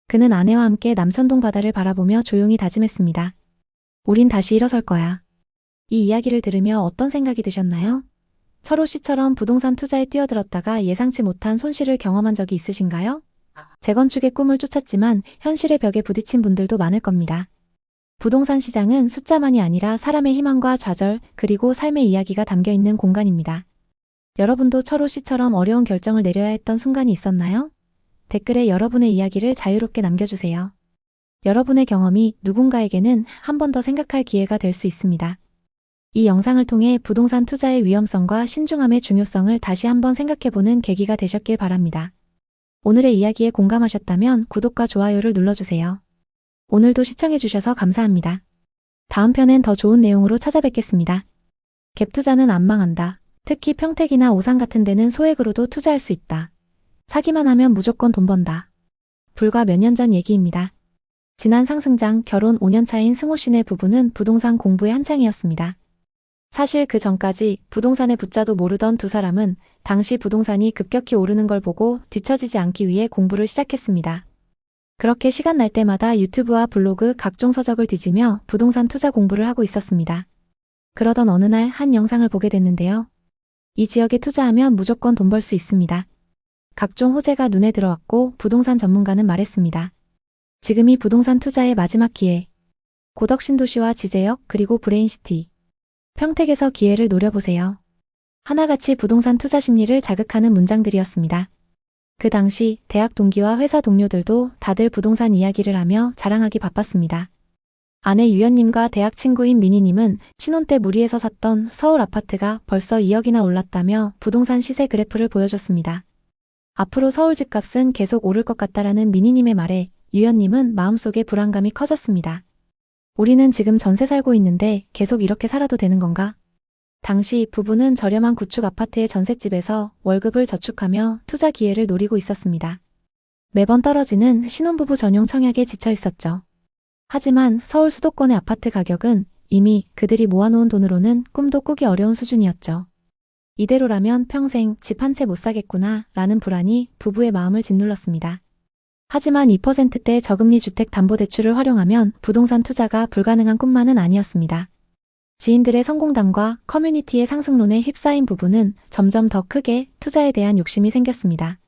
그는 아내와 함께 남천동 바다를 바라보며 조용히 다짐했습니다. 우린 다시 일어설 거야. 이 이야기를 들으며 어떤 생각이 드셨나요? 철호 씨처럼 부동산 투자에 뛰어들었다가 예상치 못한 손실을 경험한 적이 있으신가요? 재건축의 꿈을 쫓았지만 현실의 벽에 부딪힌 분들도 많을 겁니다. 부동산 시장은 숫자만이 아니라 사람의 희망과 좌절 그리고 삶의 이야기가 담겨있는 공간입니다. 여러분도 철호 씨처럼 어려운 결정을 내려야 했던 순간이 있었나요? 댓글에 여러분의 이야기를 자유롭게 남겨주세요. 여러분의 경험이 누군가에게는 한 번 더 생각할 기회가 될 수 있습니다. 이 영상을 통해 부동산 투자의 위험성과 신중함의 중요성을 다시 한번 생각해보는 계기가 되셨길 바랍니다. 오늘의 이야기에 공감하셨다면 구독과 좋아요를 눌러주세요. 오늘도 시청해주셔서 감사합니다. 다음 편엔 더 좋은 내용으로 찾아뵙겠습니다. 갭 투자는 안 망한다. 특히 평택이나 오산 같은 데는 소액으로도 투자할 수 있다. 사기만 하면 무조건 돈 번다. 불과 몇 년 전 얘기입니다. 지난 상승장 결혼 5년 차인 승호 씨네 부부는 부동산 공부에 한창이었습니다. 사실 그 전까지 부동산의 부자도 모르던 두 사람은 당시 부동산이 급격히 오르는 걸 보고 뒤처지지 않기 위해 공부를 시작했습니다. 그렇게 시간 날 때마다 유튜브와 블로그 각종 서적을 뒤지며 부동산 투자 공부를 하고 있었습니다. 그러던 어느 날 한 영상을 보게 됐는데요. 이 지역에 투자하면 무조건 돈 벌 수 있습니다. 각종 호재가 눈에 들어왔고 부동산 전문가는 말했습니다. 지금이 부동산 투자의 마지막 기회. 고덕 신도시와 지제역 그리고 브레인시티. 평택에서 기회를 노려보세요. 하나같이 부동산 투자 심리를 자극하는 문장들이었습니다. 그 당시 대학 동기와 회사 동료들도 다들 부동산 이야기를 하며 자랑하기 바빴습니다. 아내 유연님과 대학 친구인 미니님은 신혼 때 무리해서 샀던 서울 아파트가 벌써 2억이나 올랐다며 부동산 시세 그래프를 보여줬습니다. 앞으로 서울 집값은 계속 오를 것 같다라는 미니님의 말에 유연님은 마음속에 불안감이 커졌습니다. 우리는 지금 전세 살고 있는데 계속 이렇게 살아도 되는 건가? 당시 부부는 저렴한 구축 아파트의 전셋집에서 월급을 저축하며 투자 기회를 노리고 있었습니다. 매번 떨어지는 신혼부부 전용 청약에 지쳐 있었죠. 하지만 서울 수도권의 아파트 가격은 이미 그들이 모아놓은 돈으로는 꿈도 꾸기 어려운 수준이었죠. 이대로라면 평생 집 한 채 못 사겠구나 라는 불안이 부부의 마음을 짓눌렀습니다. 하지만 2%대 저금리 주택담보대출을 활용하면 부동산 투자가 불가능한 꿈만은 아니었습니다. 지인들의 성공담과 커뮤니티의 상승론에 휩싸인 부부는 점점 더 크게 투자에 대한 욕심이 생겼습니다.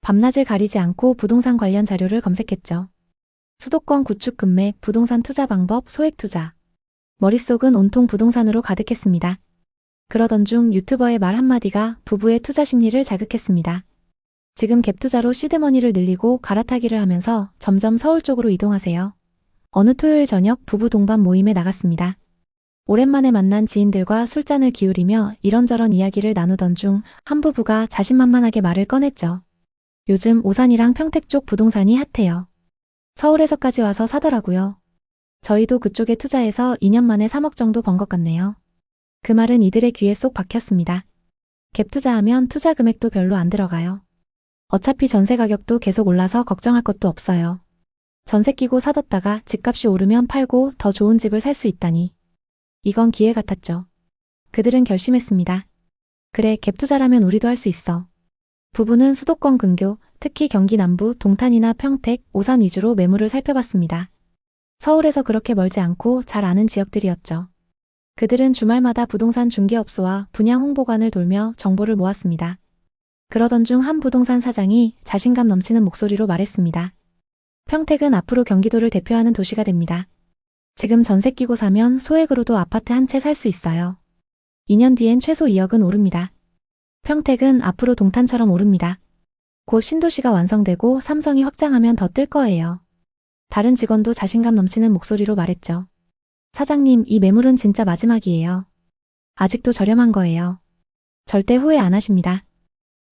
밤낮을 가리지 않고 부동산 관련 자료를 검색했죠. 수도권 구축 급매, 부동산 투자 방법, 소액 투자. 머릿속은 온통 부동산으로 가득했습니다. 그러던 중 유튜버의 말 한마디가 부부의 투자 심리를 자극했습니다. 지금 갭 투자로 시드머니를 늘리고 갈아타기를 하면서 점점 서울 쪽으로 이동하세요. 어느 토요일 저녁 부부 동반 모임에 나갔습니다. 오랜만에 만난 지인들과 술잔을 기울이며 이런저런 이야기를 나누던 중 한 부부가 자신만만하게 말을 꺼냈죠. 요즘 오산이랑 평택 쪽 부동산이 핫해요. 서울에서까지 와서 사더라고요. 저희도 그쪽에 투자해서 2년 만에 3억 정도 번 것 같네요. 그 말은 이들의 귀에 쏙 박혔습니다. 갭 투자하면 투자 금액도 별로 안 들어가요. 어차피 전세 가격도 계속 올라서 걱정할 것도 없어요. 전세 끼고 사뒀다가 집값이 오르면 팔고 더 좋은 집을 살 수 있다니. 이건 기회 같았죠. 그들은 결심했습니다. 그래, 갭 투자라면 우리도 할 수 있어. 부부는 수도권 근교, 특히 경기 남부, 동탄이나 평택, 오산 위주로 매물을 살펴봤습니다. 서울에서 그렇게 멀지 않고 잘 아는 지역들이었죠. 그들은 주말마다 부동산 중개업소와 분양 홍보관을 돌며 정보를 모았습니다. 그러던 중 한 부동산 사장이 자신감 넘치는 목소리로 말했습니다. 평택은 앞으로 경기도를 대표하는 도시가 됩니다. 지금 전세 끼고 사면 소액으로도 아파트 한 채 살 수 있어요. 2년 뒤엔 최소 2억은 오릅니다. 평택은 앞으로 동탄처럼 오릅니다. 곧 신도시가 완성되고 삼성이 확장하면 더 뜰 거예요. 다른 직원도 자신감 넘치는 목소리로 말했죠. 사장님, 이 매물은 진짜 마지막이에요. 아직도 저렴한 거예요. 절대 후회 안 하십니다.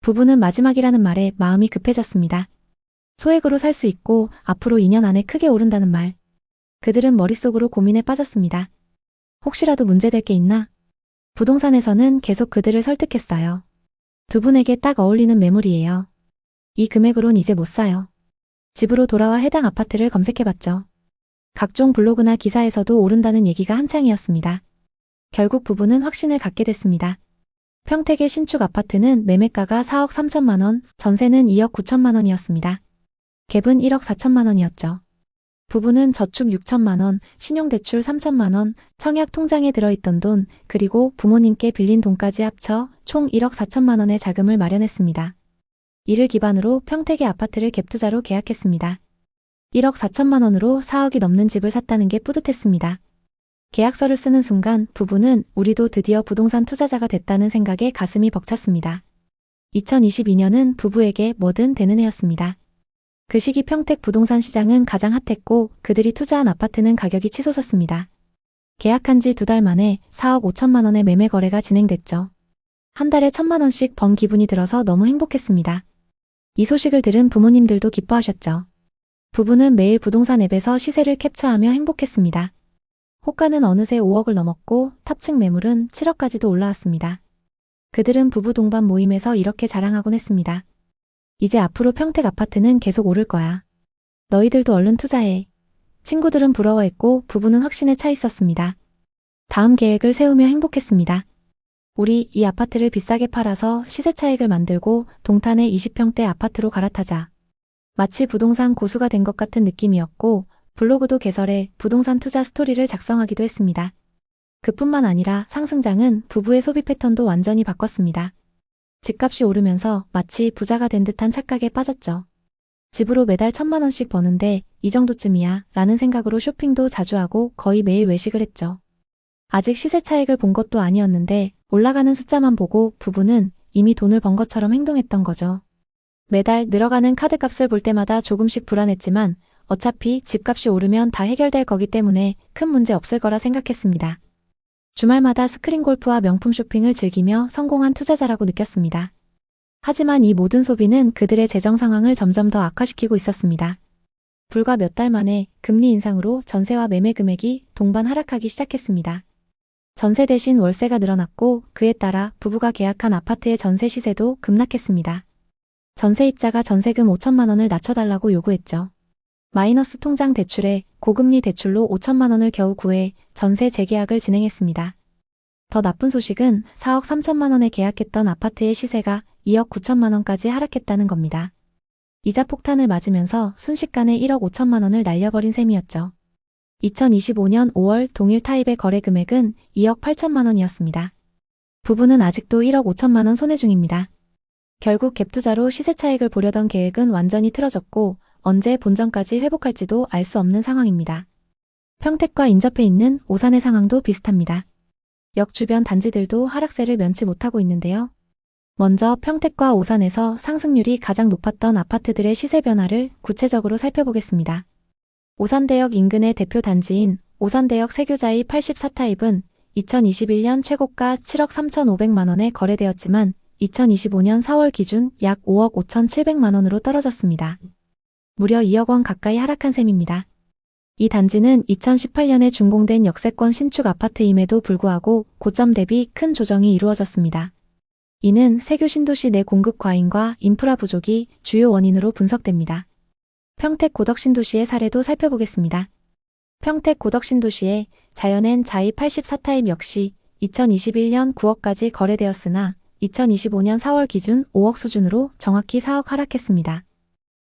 부부는 마지막이라는 말에 마음이 급해졌습니다. 소액으로 살 수 있고 앞으로 2년 안에 크게 오른다는 말. 그들은 머릿속으로 고민에 빠졌습니다. 혹시라도 문제될 게 있나? 부동산에서는 계속 그들을 설득했어요. 두 분에게 딱 어울리는 매물이에요. 이 금액으론 이제 못 사요. 집으로 돌아와 해당 아파트를 검색해봤죠. 각종 블로그나 기사에서도 오른다는 얘기가 한창이었습니다. 결국 부부는 확신을 갖게 됐습니다. 평택의 신축 아파트는 매매가가 4억 3천만 원, 전세는 2억 9천만 원이었습니다. 갭은 1억 4천만 원이었죠. 부부는 저축 6천만 원, 신용대출 3천만 원, 청약 통장에 들어있던 돈, 그리고 부모님께 빌린 돈까지 합쳐 총 1억 4천만 원의 자금을 마련했습니다. 이를 기반으로 평택의 아파트를 갭투자로 계약했습니다. 1억 4천만 원으로 4억이 넘는 집을 샀다는 게 뿌듯했습니다. 계약서를 쓰는 순간 부부는 우리도 드디어 부동산 투자자가 됐다는 생각에 가슴이 벅찼습니다. 2022년은 부부에게 뭐든 되는 해였습니다. 그 시기 평택 부동산 시장은 가장 핫했고 그들이 투자한 아파트는 가격이 치솟았습니다. 계약한 지 2달 만에 4억 5천만 원의 매매 거래가 진행됐죠. 한 달에 1,000만 원씩 번 기분이 들어서 너무 행복했습니다. 이 소식을 들은 부모님들도 기뻐하셨죠. 부부는 매일 부동산 앱에서 시세를 캡처하며 행복했습니다. 호가는 어느새 5억을 넘었고 탑층 매물은 7억까지도 올라왔습니다. 그들은 부부 동반 모임에서 이렇게 자랑하곤 했습니다. 이제 앞으로 평택 아파트는 계속 오를 거야. 너희들도 얼른 투자해. 친구들은 부러워했고 부부는 확신에 차 있었습니다. 다음 계획을 세우며 행복했습니다. 우리 이 아파트를 비싸게 팔아서 시세 차익을 만들고 동탄의 20평대 아파트로 갈아타자. 마치 부동산 고수가 된 것 같은 느낌이었고 블로그도 개설해 부동산 투자 스토리를 작성하기도 했습니다. 그뿐만 아니라 상승장은 부부의 소비 패턴도 완전히 바꿨습니다. 집값이 오르면서 마치 부자가 된 듯한 착각에 빠졌죠. 집으로 매달 1,000만 원씩 버는데 이 정도쯤이야 라는 생각으로 쇼핑도 자주 하고 거의 매일 외식을 했죠. 아직 시세 차익을 본 것도 아니었는데 올라가는 숫자만 보고 부부는 이미 돈을 번 것처럼 행동했던 거죠. 매달 늘어가는 카드값을 볼 때마다 조금씩 불안했지만 어차피 집값이 오르면 다 해결될 거기 때문에 큰 문제 없을 거라 생각했습니다. 주말마다 스크린 골프와 명품 쇼핑을 즐기며 성공한 투자자라고 느꼈습니다. 하지만 이 모든 소비는 그들의 재정 상황을 점점 더 악화시키고 있었습니다. 불과 몇 달 만에 금리 인상으로 전세와 매매 금액이 동반 하락하기 시작했습니다. 전세 대신 월세가 늘어났고 그에 따라 부부가 계약한 아파트의 전세 시세도 급락했습니다. 전세입자가 전세금 5천만 원을 낮춰달라고 요구했죠. 마이너스 통장 대출에 고금리 대출로 5천만 원을 겨우 구해 전세 재계약을 진행했습니다. 더 나쁜 소식은 4억 3천만 원에 계약했던 아파트의 시세가 2억 9천만 원까지 하락했다는 겁니다. 이자 폭탄을 맞으면서 순식간에 1억 5천만 원을 날려버린 셈이었죠. 2025년 5월 동일 타입의 거래 금액은 2억 8천만 원이었습니다. 부부는 아직도 1억 5천만 원 손해 중입니다. 결국 갭투자로 시세 차익을 보려던 계획은 완전히 틀어졌고 언제 본전까지 회복할지도 알 수 없는 상황입니다. 평택과 인접해 있는 오산의 상황도 비슷합니다. 역 주변 단지들도 하락세를 면치 못하고 있는데요. 먼저 평택과 오산에서 상승률이 가장 높았던 아파트들의 시세 변화를 구체적으로 살펴보겠습니다. 오산대역 인근의 대표 단지인 오산대역 세교자이 84타입은 2021년 최고가 7억 3,500만 원에 거래되었지만 2025년 4월 기준 약 5억 5,700만 원으로 떨어졌습니다. 무려 2억 원 가까이 하락한 셈입니다. 이 단지는 2018년에 준공된 역세권 신축 아파트임에도 불구하고 고점 대비 큰 조정이 이루어졌습니다. 이는 세교 신도시 내 공급 과잉과 인프라 부족이 주요 원인으로 분석됩니다. 평택 고덕 신도시의 사례도 살펴보겠습니다. 평택 고덕 신도시의 자연엔 자이 84타입 역시 2021년 9억까지 거래되었으나 2025년 4월 기준 5억 수준으로 정확히 4억 하락했습니다.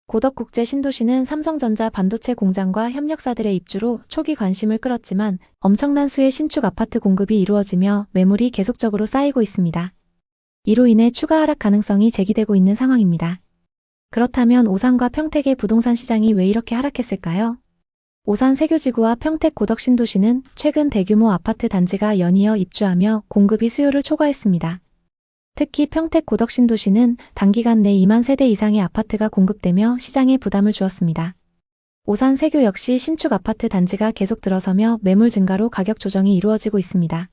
고덕국제 신도시는 삼성전자 반도체 공장과 협력사들의 입주로 초기 관심을 끌었지만 엄청난 수의 신축 아파트 공급이 이루어지며 매물이 계속적으로 쌓이고 있습니다. 이로 인해 추가 하락 가능성이 제기되고 있는 상황입니다. 그렇다면 오산과 평택의 부동산 시장이 왜 이렇게 하락했을까요? 오산 세교지구와 평택 고덕 신도시는 최근 대규모 아파트 단지가 연이어 입주하며 공급이 수요를 초과했습니다. 특히 평택 고덕 신도시는 단기간 내 2만 세대 이상의 아파트가 공급되며 시장에 부담을 주었습니다. 오산 세교 역시 신축 아파트 단지가 계속 들어서며 매물 증가로 가격 조정이 이루어지고 있습니다.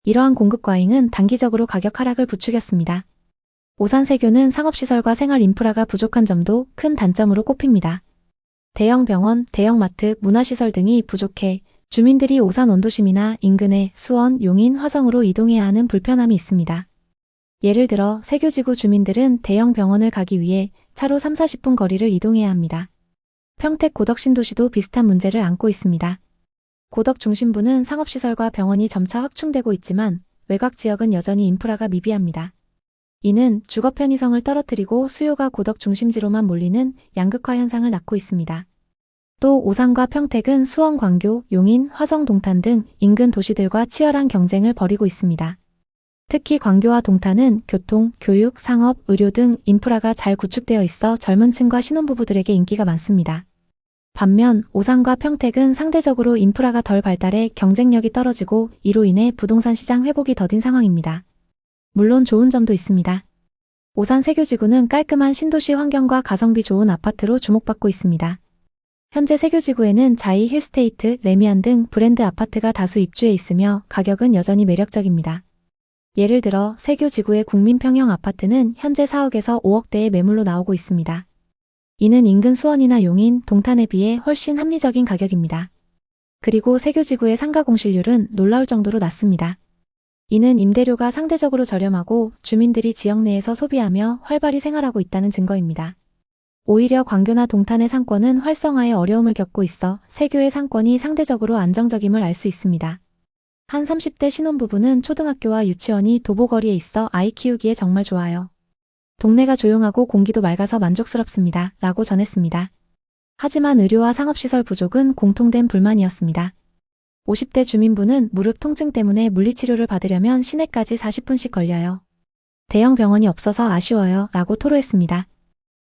이러한 공급 과잉은 단기적으로 가격 하락을 부추겼습니다. 오산 세교는 상업시설과 생활 인프라가 부족한 점도 큰 단점으로 꼽힙니다. 대형 병원, 대형 마트, 문화시설 등이 부족해 주민들이 오산 원도심이나 인근의 수원, 용인, 화성으로 이동해야 하는 불편함이 있습니다. 예를 들어 세교지구 주민들은 대형 병원을 가기 위해 차로 3-40분 거리를 이동해야 합니다. 평택 고덕 신도시도 비슷한 문제를 안고 있습니다. 고덕 중심부는 상업시설과 병원이 점차 확충되고 있지만 외곽 지역은 여전히 인프라가 미비합니다. 이는 주거 편의성을 떨어뜨리고 수요가 고덕 중심지로만 몰리는 양극화 현상을 낳고 있습니다. 또 오산과 평택은 수원, 광교, 용인, 화성, 동탄 등 인근 도시들과 치열한 경쟁을 벌이고 있습니다. 특히 광교와 동탄은 교통, 교육, 상업, 의료 등 인프라가 잘 구축되어 있어 젊은 층과 신혼부부들에게 인기가 많습니다. 반면 오산과 평택은 상대적으로 인프라가 덜 발달해 경쟁력이 떨어지고 이로 인해 부동산 시장 회복이 더딘 상황입니다. 물론 좋은 점도 있습니다. 오산 세교지구는 깔끔한 신도시 환경과 가성비 좋은 아파트로 주목받고 있습니다. 현재 세교지구에는 자이, 힐스테이트, 레미안 등 브랜드 아파트가 다수 입주해 있으며 가격은 여전히 매력적입니다. 예를 들어 세교지구의 국민평형 아파트는 현재 4억에서 5억대의 매물로 나오고 있습니다. 이는 인근 수원이나 용인, 동탄에 비해 훨씬 합리적인 가격입니다. 그리고 세교지구의 상가 공실률은 놀라울 정도로 낮습니다. 이는 임대료가 상대적으로 저렴하고 주민들이 지역 내에서 소비하며 활발히 생활하고 있다는 증거입니다. 오히려 광교나 동탄의 상권은 활성화에 어려움을 겪고 있어 세교의 상권이 상대적으로 안정적임을 알 수 있습니다. 한 30대 신혼부부는 초등학교와 유치원이 도보거리에 있어 아이 키우기에 정말 좋아요. 동네가 조용하고 공기도 맑아서 만족스럽습니다. 라고 전했습니다. 하지만 의료와 상업시설 부족은 공통된 불만이었습니다. 50대 주민부는 무릎 통증 때문에 물리치료를 받으려면 시내까지 40분씩 걸려요. 대형 병원이 없어서 아쉬워요. 라고 토로했습니다.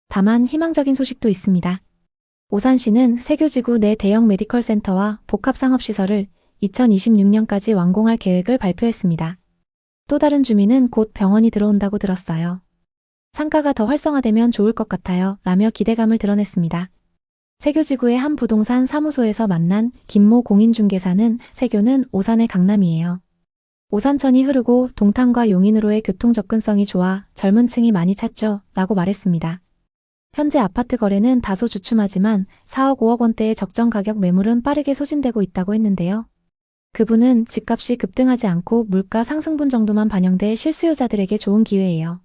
다만 희망적인 소식도 있습니다. 오산시는 세교지구 내 대형 메디컬 센터와 복합상업시설을 2026년까지 완공할 계획을 발표했습니다. 또 다른 주민은 곧 병원이 들어온다고 들었어요. 상가가 더 활성화되면 좋을 것 같아요. 라며 기대감을 드러냈습니다. 세교지구의 한 부동산 사무소에서 만난 김모 공인중개사는 세교는 오산의 강남이에요. 오산천이 흐르고 동탄과 용인으로의 교통 접근성이 좋아 젊은 층이 많이 찾죠. 라고 말했습니다. 현재 아파트 거래는 다소 주춤하지만 4억 5억 원대의 적정 가격 매물은 빠르게 소진되고 있다고 했는데요. 그분은 집값이 급등하지 않고 물가 상승분 정도만 반영돼 실수요자들에게 좋은 기회예요.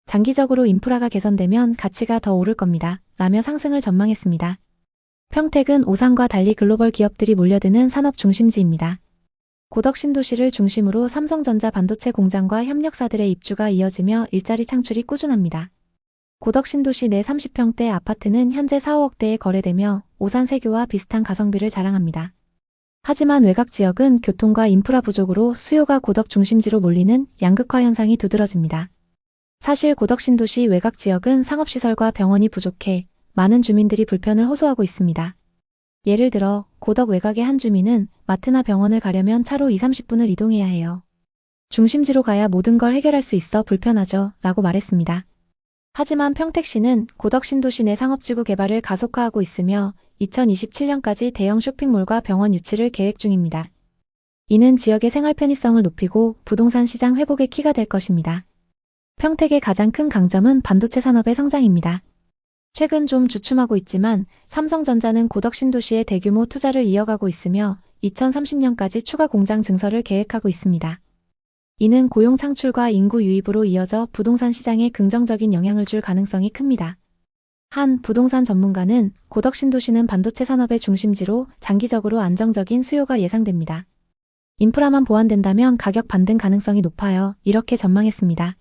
장기적으로 인프라가 개선되면 가치가 더 오를 겁니다. 라며 상승을 전망했습니다. 평택은 오산과 달리 글로벌 기업들이 몰려드는 산업 중심지입니다. 고덕 신도시를 중심으로 삼성전자 반도체 공장과 협력사들의 입주가 이어지며 일자리 창출이 꾸준합니다. 고덕 신도시 내 30평대 아파트는 현재 4, 5억대에 거래되며 오산 세교와 비슷한 가성비를 자랑합니다. 하지만 외곽 지역은 교통과 인프라 부족으로 수요가 고덕 중심지로 몰리는 양극화 현상이 두드러집니다. 사실 고덕 신도시 외곽 지역은 상업시설과 병원이 부족해 많은 주민들이 불편을 호소하고 있습니다. 예를 들어 고덕 외곽의 한 주민은 마트나 병원을 가려면 차로 20-30분을 이동해야 해요. 중심지로 가야 모든 걸 해결할 수 있어 불편하죠. 라고 말했습니다. 하지만 평택시는 고덕 신도시 내 상업지구 개발을 가속화하고 있으며 2027년까지 대형 쇼핑몰과 병원 유치를 계획 중입니다. 이는 지역의 생활 편의성을 높이고 부동산 시장 회복의 키가 될 것입니다. 평택의 가장 큰 강점은 반도체 산업의 성장입니다. 최근 좀 주춤하고 있지만 삼성전자는 고덕 신도시에 대규모 투자를 이어가고 있으며 2030년까지 추가 공장 증설을 계획하고 있습니다. 이는 고용 창출과 인구 유입으로 이어져 부동산 시장에 긍정적인 영향을 줄 가능성이 큽니다. 한 부동산 전문가는 고덕 신도시는 반도체 산업의 중심지로 장기적으로 안정적인 수요가 예상됩니다. 인프라만 보완된다면 가격 반등 가능성이 높아요. 이렇게 전망했습니다.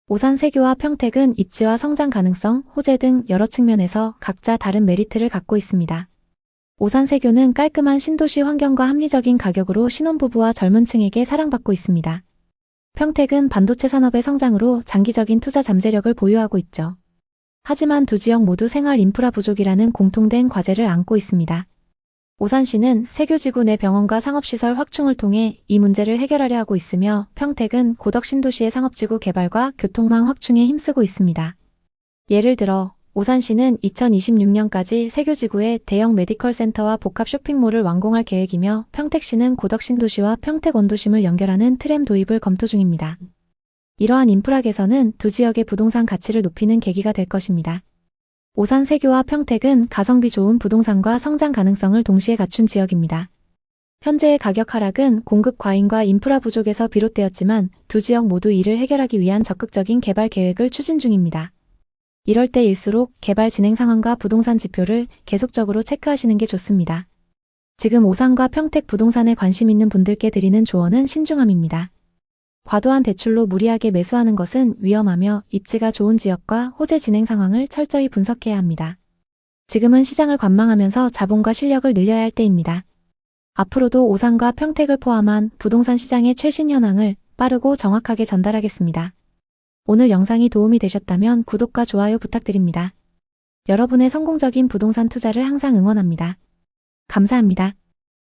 오산 세교와 평택은 입지와 성장 가능성, 호재 등 여러 측면에서 각자 다른 메리트를 갖고 있습니다. 오산 세교는 깔끔한 신도시 환경과 합리적인 가격으로 신혼부부와 젊은 층에게 사랑받고 있습니다. 평택은 반도체 산업의 성장으로 장기적인 투자 잠재력을 보유하고 있죠. 하지만 두 지역 모두 생활 인프라 부족이라는 공통된 과제를 안고 있습니다. 오산시는 세교지구 내 병원과 상업시설 확충을 통해 이 문제를 해결하려 하고 있으며 평택은 고덕 신도시의 상업지구 개발과 교통망 확충에 힘쓰고 있습니다. 예를 들어 오산시는 2026년까지 세교지구에 대형 메디컬 센터와 복합 쇼핑몰을 완공할 계획이며 평택시는 고덕 신도시와 평택 원도심을 연결하는 트램 도입을 검토 중입니다. 이러한 인프라 개선은 두 지역의 부동산 가치를 높이는 계기가 될 것입니다. 오산 세교와 평택은 가성비 좋은 부동산과 성장 가능성을 동시에 갖춘 지역입니다. 현재의 가격 하락은 공급 과잉과 인프라 부족에서 비롯되었지만 두 지역 모두 이를 해결하기 위한 적극적인 개발 계획을 추진 중입니다. 이럴 때일수록 개발 진행 상황과 부동산 지표를 계속적으로 체크하시는 게 좋습니다. 지금 오산과 평택 부동산에 관심 있는 분들께 드리는 조언은 신중함입니다. 과도한 대출로 무리하게 매수하는 것은 위험하며 입지가 좋은 지역과 호재 진행 상황을 철저히 분석해야 합니다. 지금은 시장을 관망하면서 자본과 실력을 늘려야 할 때입니다. 앞으로도 오산과 평택을 포함한 부동산 시장의 최신 현황을 빠르고 정확하게 전달하겠습니다. 오늘 영상이 도움이 되셨다면 구독과 좋아요 부탁드립니다. 여러분의 성공적인 부동산 투자를 항상 응원합니다. 감사합니다.